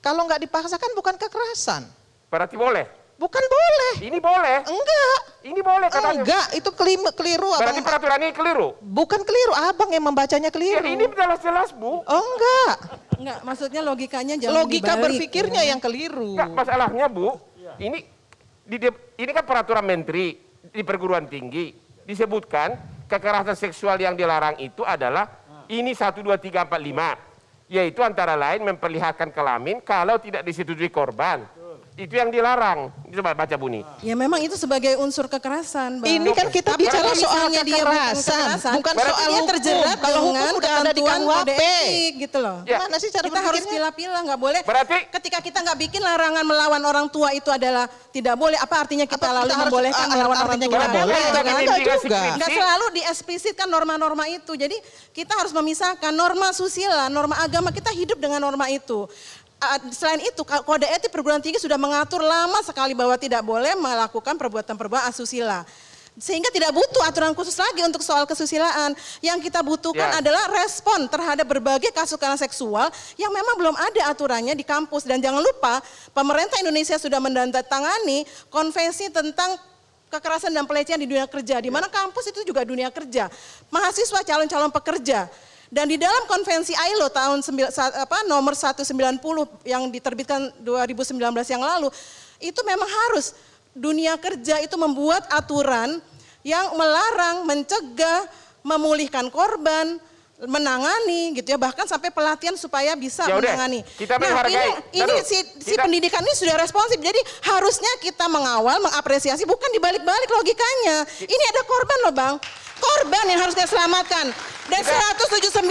Kalau nggak dipaksa kan bukan kekerasan. Berarti boleh? Bukan boleh. Ini boleh? Enggak. Ini boleh katanya. Enggak, itu keliru. Berarti peraturan ini keliru? Bukan keliru, abang yang membacanya keliru. Ya, ini jelas-jelas Bu. Oh enggak. Enggak, maksudnya logikanya jangan Logika dibalik, berpikirnya yang keliru. Enggak, masalahnya Bu, ini kan peraturan menteri di perguruan tinggi. Disebutkan kekerasan seksual yang dilarang itu adalah ini 1, 2, 3, 4, 5. Yaitu antara lain memperlihatkan kelamin kalau tidak disetujui korban. Itu yang dilarang. Coba baca Buni. Ya memang itu sebagai unsur kekerasan, Bang. Ini kan kita bicara soal kekerasan, bukan berarti soal dia hukum. terjerat Kalau hukum dengan udah ada di ketentuan kode KUHP etik gitu loh. Ya. Gimana sih cara Kita harus berpikirnya? pilah-pilah, nggak boleh. Berarti Ketika kita nggak bikin larangan melawan orang tua itu adalah tidak boleh, apa artinya kita lalu membolehkan melawan orang tua? kita boleh? Enggak juga. Nggak selalu dieksplisitkan norma-norma itu. Jadi kita harus memisahkan norma susila, norma agama, kita hidup dengan norma itu. Selain itu kode etik perguruan tinggi sudah mengatur lama sekali bahwa tidak boleh melakukan perbuatan-perbuatan asusila. Sehingga tidak butuh aturan khusus lagi untuk soal kesusilaan. Yang kita butuhkan adalah respon terhadap berbagai kasus kekerasan seksual yang memang belum ada aturannya di kampus. Dan jangan lupa pemerintah Indonesia sudah menandatangani konvensi tentang kekerasan dan pelecehan di dunia kerja. Di mana kampus itu juga dunia kerja. Mahasiswa calon-calon pekerja. Dan di dalam konvensi ILO tahun nomor 190 yang diterbitkan 2019 yang lalu, itu memang harus dunia kerja itu membuat aturan yang melarang, mencegah, memulihkan korban, menangani gitu ya, bahkan sampai pelatihan supaya bisa menangani. Kita menghargai. Si pendidikan ini sudah responsif, jadi harusnya kita mengawal, mengapresiasi, bukan dibalik-balik logikanya. Ini ada korban loh Bang. Korban yang harus diselamatkan. Dan 179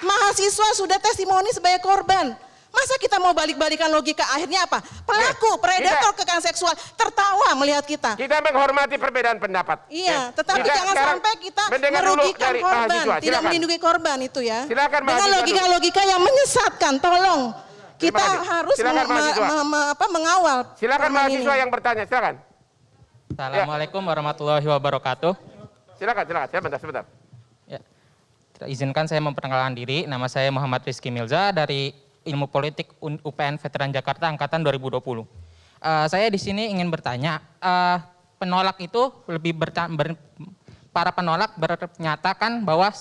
mahasiswa sudah testimoni sebagai korban. Masa kita mau balik-balikan logika, akhirnya apa? Pelaku, predator kekerasan seksual tertawa melihat kita. Kita menghormati perbedaan pendapat. Iya, tetapi jangan sampai kita merugikan korban, tidak melindungi korban itu ya. Silakan, dengan logika-logika yang menyesatkan, tolong. Kita harus mengawal. Silakan mahasiswa yang bertanya, silakan. Assalamualaikum warahmatullahi wabarakatuh. Silakan, sebentar. Ya. Izinkan saya memperkenalkan diri, nama saya Muhammad Rizky Milza dari Ilmu Politik UPN Veteran Jakarta Angkatan 2020. Saya di sini ingin bertanya, penolak itu para penolak menyatakan bahwa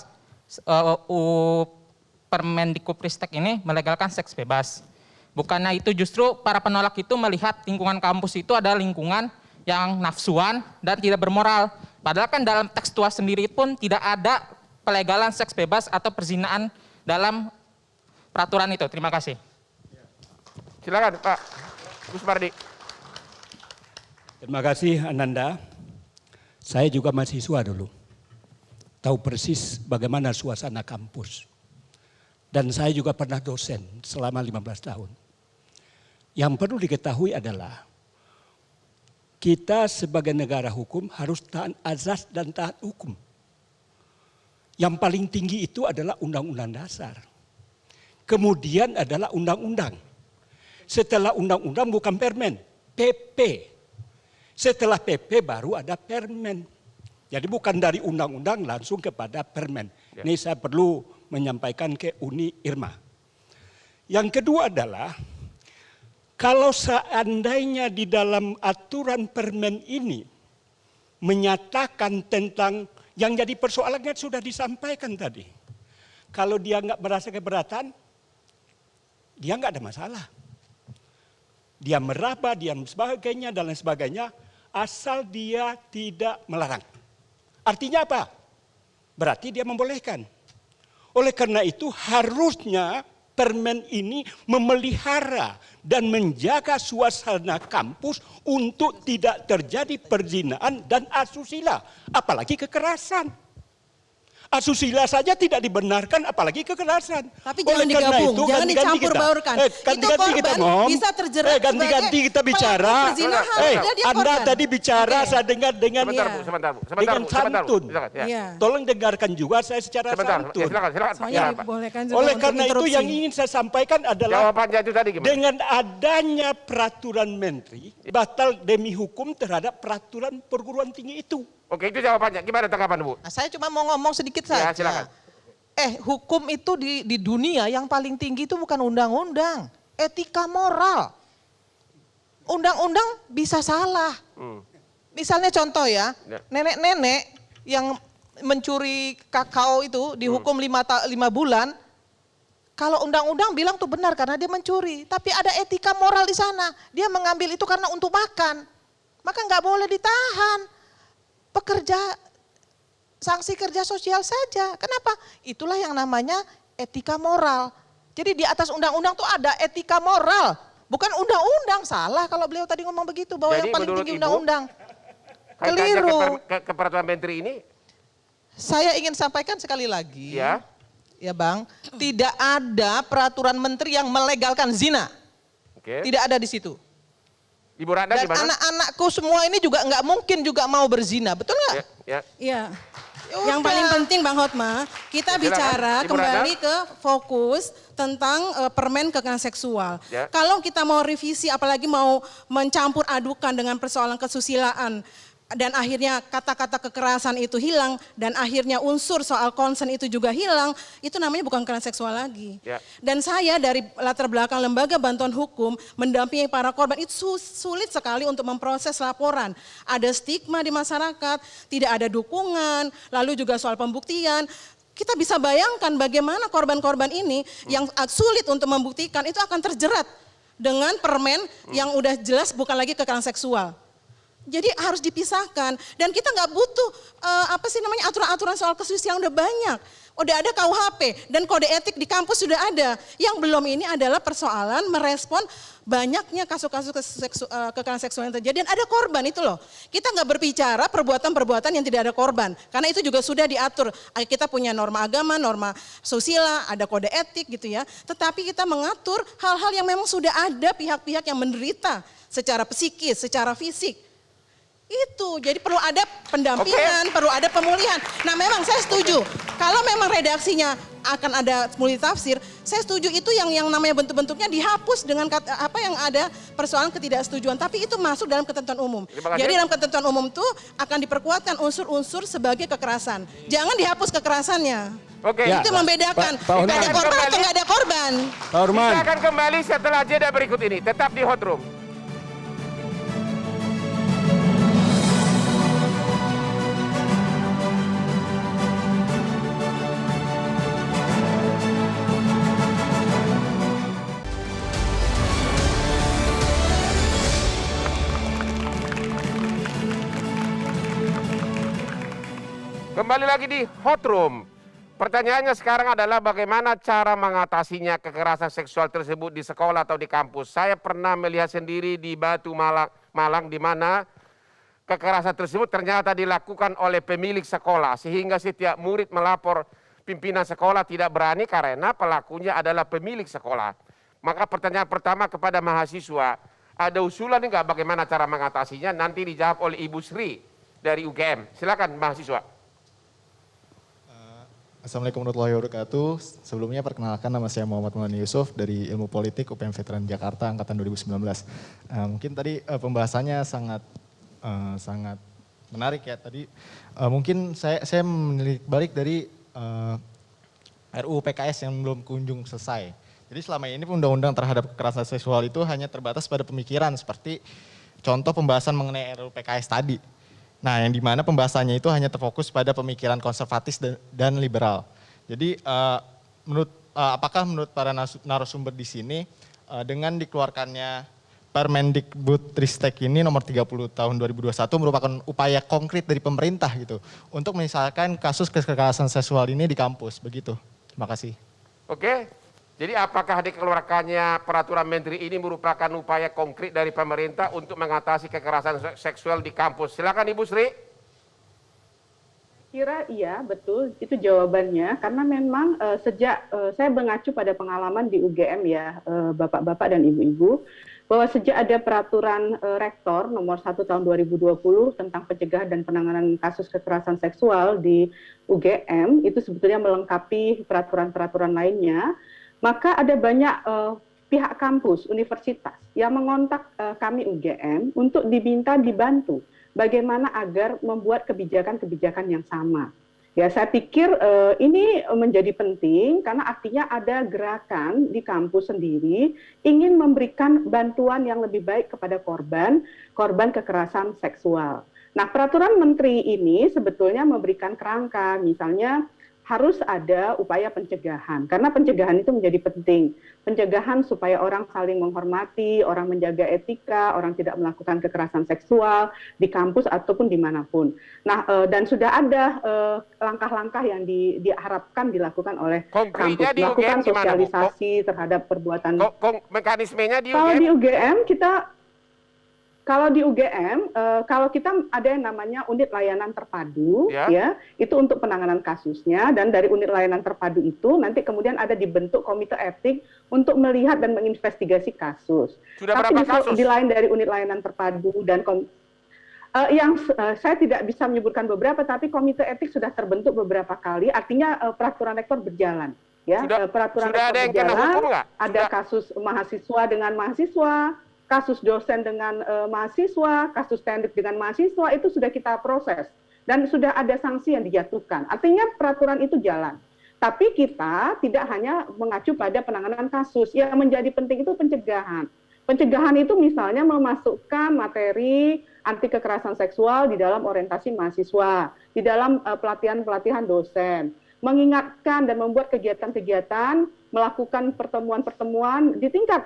Permendikbudristek ini melegalkan seks bebas. Bukannya itu justru para penolak itu melihat lingkungan kampus itu adalah lingkungan yang nafsuan dan tidak bermoral. Padahal kan dalam tekstual sendiri pun tidak ada pelegalan seks bebas atau perzinaan dalam peraturan itu. Terima kasih. Silakan Pak Gus Pardi. Terima kasih Ananda. Saya juga mahasiswa dulu. Tahu persis bagaimana suasana kampus. Dan saya juga pernah dosen selama 15 tahun. Yang perlu diketahui adalah kita sebagai negara hukum harus taat azas dan taat hukum. Yang paling tinggi itu adalah undang-undang dasar. Kemudian adalah undang-undang. Setelah undang-undang bukan permen, PP. Setelah PP baru ada permen. Jadi bukan dari undang-undang langsung kepada permen. Ini saya perlu menyampaikan ke Uni Irma. Yang kedua adalah kalau seandainya di dalam aturan permen ini menyatakan tentang yang jadi persoalannya sudah disampaikan tadi. Kalau dia nggak merasa keberatan, dia nggak ada masalah. Dia meraba, dia sebagainya dan lain sebagainya, asal dia tidak melarang. Artinya apa? Berarti dia membolehkan. Oleh karena itu harusnya permen ini memelihara dan menjaga suasana kampus untuk tidak terjadi perzinahan dan asusila, apalagi kekerasan. Asusila saja tidak dibenarkan, apalagi kekerasan. Tapi jangan digabung, jangan dicampur baurkan. Itu korban bisa terjerat ganti-ganti kita bicara. Anda tadi bicara saya dengar dengan santun. Tolong dengarkan juga saya secara santun. Oleh karena itu yang ingin saya sampaikan adalah dengan adanya peraturan menteri batal demi hukum terhadap peraturan perguruan tinggi itu. Oke, itu jawabannya. Gimana tanggapan Bu? Nah, saya cuma mau ngomong sedikit saja. Ya, silakan. Hukum itu di dunia yang paling tinggi itu bukan undang-undang, etika moral. Undang-undang bisa salah. Misalnya contoh ya, nenek-nenek yang mencuri kakao itu dihukum 5 bulan. Kalau undang-undang bilang tuh benar karena dia mencuri, tapi ada etika moral di sana. Dia mengambil itu karena untuk makan, maka nggak boleh ditahan. Pekerja, sanksi kerja sosial saja. Kenapa? Itulah yang namanya etika moral. Jadi di atas undang-undang tuh ada etika moral. Bukan undang-undang, salah kalau beliau tadi ngomong begitu. Bahwa yang paling tinggi undang-undang. Keliru. Ke peraturan menteri ini? Saya ingin sampaikan sekali lagi. Ya Bang, tidak ada peraturan menteri yang melegalkan zina. Tidak ada di situ. Ibu Ratna dan anak-anakku semua ini juga nggak mungkin juga mau berzina, betul nggak? Iya. Yang paling penting Bang Hotma, kita bicara kembali ke fokus tentang permen kekerasan seksual. Kalau kita mau revisi, apalagi mau mencampur adukan dengan persoalan kesusilaan, dan akhirnya kata-kata kekerasan itu hilang, dan akhirnya unsur soal konsen itu juga hilang, itu namanya bukan kekerasan seksual lagi. Dan saya dari latar belakang lembaga bantuan hukum, mendampingi para korban, itu sulit sekali untuk memproses laporan. Ada stigma di masyarakat, tidak ada dukungan, lalu juga soal pembuktian. Kita bisa bayangkan bagaimana korban-korban ini yang sulit untuk membuktikan, itu akan terjerat dengan permen yang udah jelas bukan lagi kekerasan seksual. Jadi harus dipisahkan dan kita nggak butuh aturan-aturan soal kesusilaan udah banyak. Udah ada KUHP dan kode etik di kampus sudah ada. Yang belum ini adalah persoalan merespon banyaknya kasus-kasus kekerasan seksual yang terjadi dan ada korban itu loh. Kita nggak berbicara perbuatan-perbuatan yang tidak ada korban karena itu juga sudah diatur. Kita punya norma agama, norma susila, ada kode etik gitu ya. Tetapi kita mengatur hal-hal yang memang sudah ada pihak-pihak yang menderita secara psikis, secara fisik. Itu, jadi perlu ada pendampingan, perlu ada pemulihan. Nah memang saya setuju, kalau memang redaksinya akan ada multitafsir, saya setuju itu yang namanya bentuk-bentuknya dihapus dengan apa yang ada persoalan ketidaksetujuan. Tapi itu masuk dalam ketentuan umum. Jadi dalam ketentuan umum itu akan diperkuatkan unsur-unsur sebagai kekerasan. Jangan dihapus kekerasannya. Itu membedakan, nggak ada korban atau nggak ada korban. Kita akan kembali setelah jeda berikut ini, tetap di Hot Room. Kembali lagi di Hot Room. Pertanyaannya sekarang adalah bagaimana cara mengatasinya kekerasan seksual tersebut di sekolah atau di kampus. Saya pernah melihat sendiri di Batu Malang di mana kekerasan tersebut ternyata dilakukan oleh pemilik sekolah. Sehingga setiap murid melapor pimpinan sekolah tidak berani karena pelakunya adalah pemilik sekolah. Maka pertanyaan pertama kepada mahasiswa, ada usulan nggak bagaimana cara mengatasinya? Nanti dijawab oleh Ibu Sri dari UGM. Silakan mahasiswa. Assalamualaikum warahmatullahi wabarakatuh. Sebelumnya perkenalkan, nama saya Muhammad Maulana Yusuf dari Ilmu Politik UPM Veteran Jakarta Angkatan 2019. Mungkin tadi pembahasannya sangat menarik ya. Tadi mungkin saya menilik balik dari RUU PKS yang belum kunjung selesai. Jadi selama ini undang-undang terhadap kekerasan seksual itu hanya terbatas pada pemikiran seperti contoh pembahasan mengenai RUU PKS tadi. Nah, yang dimana pembahasannya itu hanya terfokus pada pemikiran konservatis dan liberal. Jadi apakah menurut para narasumber di sini dengan dikeluarkannya Permendikbudristek ini nomor 30 tahun 2021 merupakan upaya konkret dari pemerintah gitu untuk misalkan kasus kekerasan seksual ini di kampus, begitu. Terima kasih. Oke. Jadi apakah dikeluarkannya peraturan menteri ini merupakan upaya konkret dari pemerintah untuk mengatasi kekerasan seksual di kampus? Silakan Ibu Sri. Kira iya, betul, itu jawabannya. Karena memang sejak saya mengacu pada pengalaman di UGM ya, Bapak-Bapak dan Ibu-Ibu, bahwa sejak ada peraturan rektor nomor 1 tahun 2020 tentang pencegahan dan penanganan kasus kekerasan seksual di UGM, itu sebetulnya melengkapi peraturan-peraturan lainnya. Maka ada banyak pihak kampus, universitas yang mengontak kami UGM untuk dibantu bagaimana agar membuat kebijakan-kebijakan yang sama. Ya, saya pikir ini menjadi penting karena artinya ada gerakan di kampus sendiri ingin memberikan bantuan yang lebih baik kepada korban kekerasan seksual. Nah, peraturan menteri ini sebetulnya memberikan kerangka, misalnya harus ada upaya pencegahan, karena pencegahan itu menjadi penting. Pencegahan supaya orang saling menghormati, orang menjaga etika, orang tidak melakukan kekerasan seksual di kampus ataupun dimanapun. Nah, dan sudah ada langkah-langkah yang diharapkan dilakukan oleh kampus, melakukan sosialisasi terhadap perbuatan. Mekanismenya di UGM? Kalau di UGM, kalau kita ada yang namanya unit layanan terpadu, ya, itu untuk penanganan kasusnya, dan dari unit layanan terpadu itu nanti kemudian ada dibentuk komite etik untuk melihat dan menginvestigasi kasus. Sudah tapi berapa kasus? Di lain dari unit layanan terpadu dan saya tidak bisa menyebutkan beberapa, tapi komite etik sudah terbentuk beberapa kali, artinya peraturan rektor berjalan. Ya, peraturan sudah rektor ada yang kena hukum nggak? Ada kasus mahasiswa dengan mahasiswa, kasus dosen dengan mahasiswa, kasus tendik dengan mahasiswa, itu sudah kita proses. Dan sudah ada sanksi yang dijatuhkan. Artinya peraturan itu jalan. Tapi kita tidak hanya mengacu pada penanganan kasus. Yang menjadi penting itu pencegahan. Pencegahan itu misalnya memasukkan materi anti kekerasan seksual di dalam orientasi mahasiswa, di dalam pelatihan-pelatihan dosen. Mengingatkan dan membuat kegiatan-kegiatan, melakukan pertemuan-pertemuan di tingkat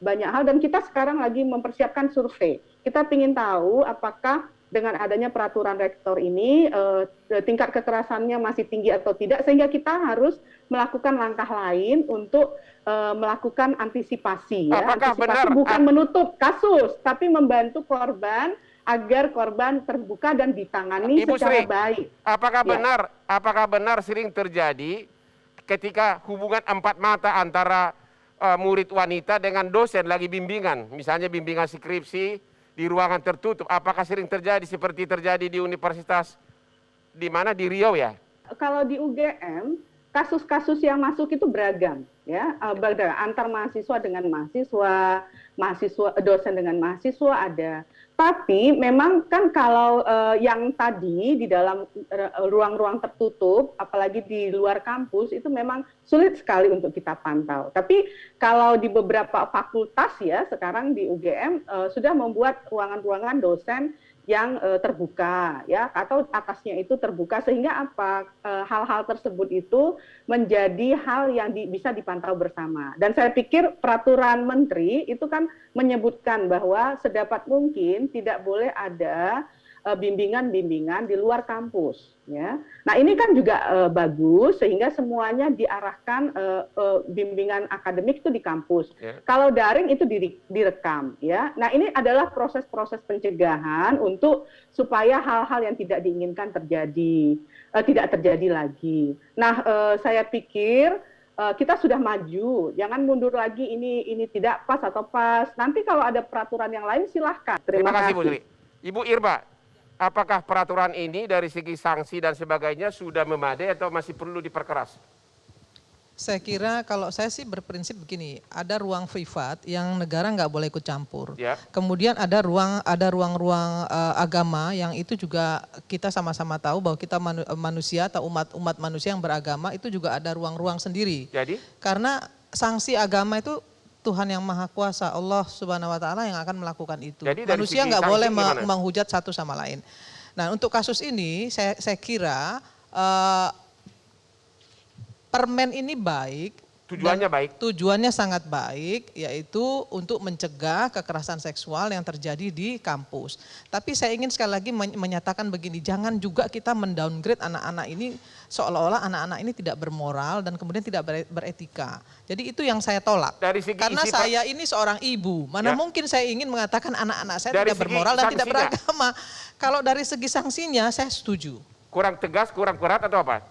banyak hal, dan kita sekarang lagi mempersiapkan survei. Kita ingin tahu apakah dengan adanya peraturan rektor ini tingkat kekerasannya masih tinggi atau tidak, sehingga kita harus melakukan langkah lain untuk melakukan antisipasi. Ya. Apakah antisipasi benar, bukan menutup kasus, tapi membantu korban agar korban terbuka dan ditangani Ibu secara Sri, baik. Apakah benar sering terjadi ketika hubungan empat mata antara murid wanita dengan dosen lagi bimbingan, misalnya bimbingan skripsi di ruangan tertutup, apakah sering terjadi seperti terjadi di universitas di mana, di Riau ya? Kalau di UGM, kasus-kasus yang masuk itu beragam, ya, antar mahasiswa dengan mahasiswa, dosen dengan mahasiswa ada. Tapi memang kan kalau yang tadi di dalam ruang-ruang tertutup, apalagi di luar kampus, itu memang sulit sekali untuk kita pantau. Tapi kalau di beberapa fakultas ya, sekarang di UGM sudah membuat ruangan-ruangan dosen yang terbuka, ya, atau atasnya itu terbuka, sehingga apa, hal-hal tersebut itu menjadi hal yang bisa dipantau bersama. Dan saya pikir peraturan menteri itu kan menyebutkan bahwa sedapat mungkin tidak boleh ada bimbingan-bimbingan di luar kampus, ya. Nah, ini kan juga bagus, sehingga semuanya diarahkan bimbingan akademik itu di kampus. Yeah. Kalau daring itu direkam, ya. Nah, ini adalah proses-proses pencegahan untuk supaya hal-hal yang tidak diinginkan tidak terjadi lagi. Nah, saya pikir kita sudah maju, jangan mundur lagi ini tidak pas atau pas. Nanti kalau ada peraturan yang lain silahkan. Terima kasih Bu Sri. Ibu Irma, apakah peraturan ini dari segi sanksi dan sebagainya sudah memadai atau masih perlu diperkeras? Saya kira kalau saya sih berprinsip begini, ada ruang privat yang negara nggak boleh ikut campur. Ya. Kemudian ada ruang-ruang agama yang itu juga kita sama-sama tahu bahwa kita manusia atau umat manusia yang beragama itu juga ada ruang-ruang sendiri. Jadi? Karena sanksi agama itu Tuhan yang Maha Kuasa, Allah Subhanahu Wa Taala yang akan melakukan itu. Jadi dari Manusia segi nggak sanksi boleh gimana? menghujat satu sama lain. Nah untuk kasus ini saya kira permen ini baik. Tujuannya baik. Tujuannya sangat baik, yaitu untuk mencegah kekerasan seksual yang terjadi di kampus. Tapi saya ingin sekali lagi menyatakan begini, jangan juga kita mendowngrade anak-anak ini seolah-olah anak-anak ini tidak bermoral dan kemudian tidak beretika. Jadi itu yang saya tolak. Dari segi Karena saya ini seorang ibu, mana mungkin saya ingin mengatakan anak-anak saya Dari tidak segi bermoral dan tidak sanksinya? beragama. Kalau dari segi sanksinya saya setuju. Kurang tegas, kurang berat atau apa?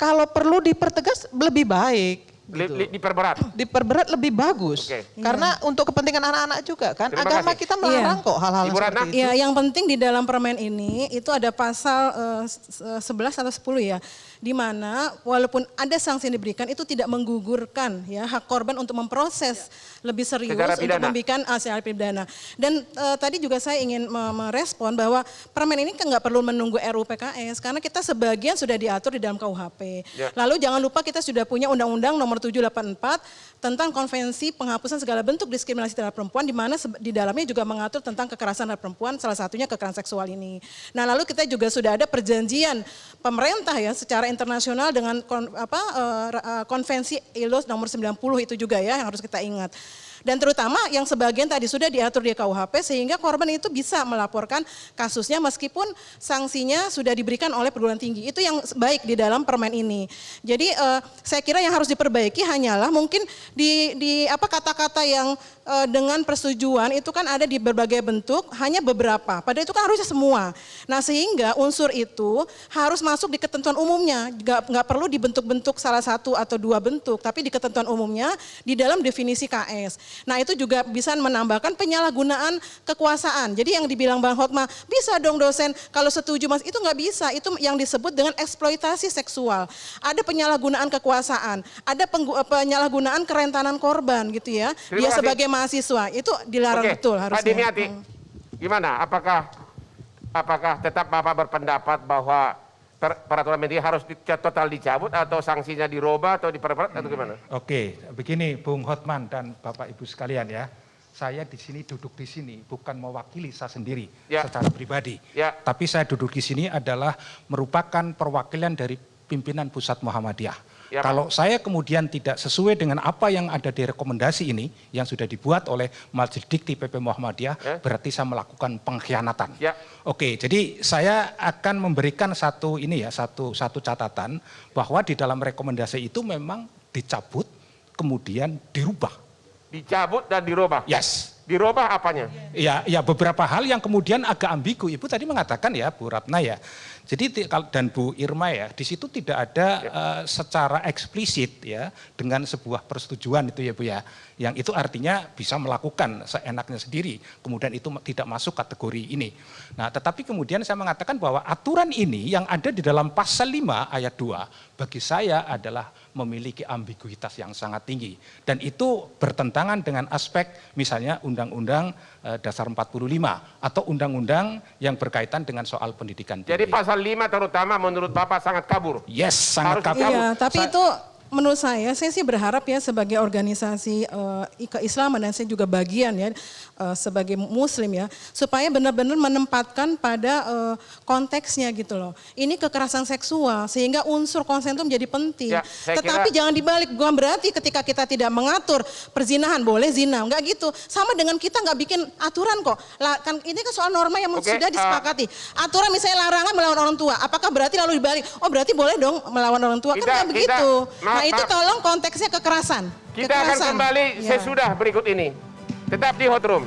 Kalau perlu dipertegas lebih baik. Gitu. Diperberat? Diperberat lebih bagus. Oke. Karena untuk kepentingan anak-anak juga kan. Terima Agama kasih. kita melarang kok hal-hal Ibu seperti Ratna? itu. Ya, yang penting di dalam permen ini itu ada pasal 11 atau 10 ya, di mana walaupun ada sanksi yang diberikan itu tidak menggugurkan ya hak korban untuk memproses lebih serius Secara untuk pidana. membikan secara pidana. Dan tadi juga saya ingin merespon bahwa permen ini kan nggak perlu menunggu RUU PKS karena kita sebagian sudah diatur di dalam KUHP. Ya. Lalu jangan lupa kita sudah punya Undang-Undang Nomor 784 tentang Konvensi Penghapusan Segala Bentuk Diskriminasi Terhadap Perempuan, di mana di dalamnya juga mengatur tentang kekerasan terhadap perempuan, salah satunya kekerasan seksual ini. Nah lalu kita juga sudah ada perjanjian pemerintah ya secara internasional dengan Konvensi ILO Nomor 90 itu juga ya yang harus kita ingat. Dan terutama yang sebagian tadi sudah diatur di KUHP sehingga korban itu bisa melaporkan kasusnya meskipun sanksinya sudah diberikan oleh perguruan tinggi. Itu yang baik di dalam permen ini. Jadi saya kira yang harus diperbaiki hanyalah mungkin di kata-kata yang dengan persetujuan itu kan ada di berbagai bentuk, hanya beberapa. Padahal itu kan harusnya semua. Nah sehingga unsur itu harus masuk di ketentuan umumnya. Nggak perlu dibentuk-bentuk salah satu atau dua bentuk, tapi di ketentuan umumnya di dalam definisi KS. Nah itu juga bisa menambahkan penyalahgunaan kekuasaan. Jadi yang dibilang Bang Hotma, bisa dong dosen kalau setuju Mas, itu nggak bisa. Itu yang disebut dengan eksploitasi seksual. Ada penyalahgunaan kekuasaan, ada penyalahgunaan kerentanan korban gitu ya. Dia sebagai mahasiswa, itu dilarang betul harusnya. Pak Dimiati, gimana? Apakah tetap Bapak berpendapat bahwa peraturan menteri harus total dicabut atau sanksinya dirubah atau diperberat atau gimana? Oke, begini Bung Hotman dan Bapak Ibu sekalian ya. Saya di sini duduk di sini bukan mewakili saya sendiri secara pribadi. Tapi saya duduk di sini adalah merupakan perwakilan dari pimpinan Pusat Muhammadiyah. Kalau saya kemudian tidak sesuai dengan apa yang ada di rekomendasi ini yang sudah dibuat oleh Majelis Dikti PP Muhammadiyah, berarti saya melakukan pengkhianatan. Oke, jadi saya akan memberikan satu catatan bahwa di dalam rekomendasi itu memang dicabut kemudian dirubah. Dicabut dan dirubah? Yes. Dirubah apanya? Ya beberapa hal yang kemudian agak ambigu. Ibu tadi mengatakan ya, Bu Ratna ya. Jadi dan Bu Irma ya, di situ tidak ada secara eksplisit ya dengan sebuah persetujuan itu ya Bu ya. Yang itu artinya bisa melakukan seenaknya sendiri. Kemudian itu tidak masuk kategori ini. Nah, tetapi kemudian saya mengatakan bahwa aturan ini yang ada di dalam pasal 5 ayat 2 bagi saya adalah memiliki ambiguitas yang sangat tinggi. Dan itu bertentangan dengan aspek misalnya Undang-Undang Dasar 45 atau undang-undang yang berkaitan dengan soal pendidikan tinggi. Jadi pasal 5 terutama menurut Bapak sangat kabur? Yes, sangat kabur. Iya, tapi itu menurut saya sih berharap ya sebagai organisasi keislaman dan saya juga bagian ya sebagai muslim ya, supaya benar-benar menempatkan pada konteksnya gitu loh. Ini kekerasan seksual sehingga unsur konsen itu menjadi penting. Ya, tetapi jangan dibalik, bukan berarti ketika kita tidak mengatur perzinahan boleh zina, enggak gitu. Sama dengan kita nggak bikin aturan kok. Kan ini kan soal norma yang sudah disepakati. Aturan misalnya larangan melawan orang tua, apakah berarti lalu dibalik? Oh berarti boleh dong melawan orang tua? Kan nggak begitu. Nah itu tolong konteksnya kekerasan. Kita akan kembali sesudah berikut ini. Tetap di Hot Room.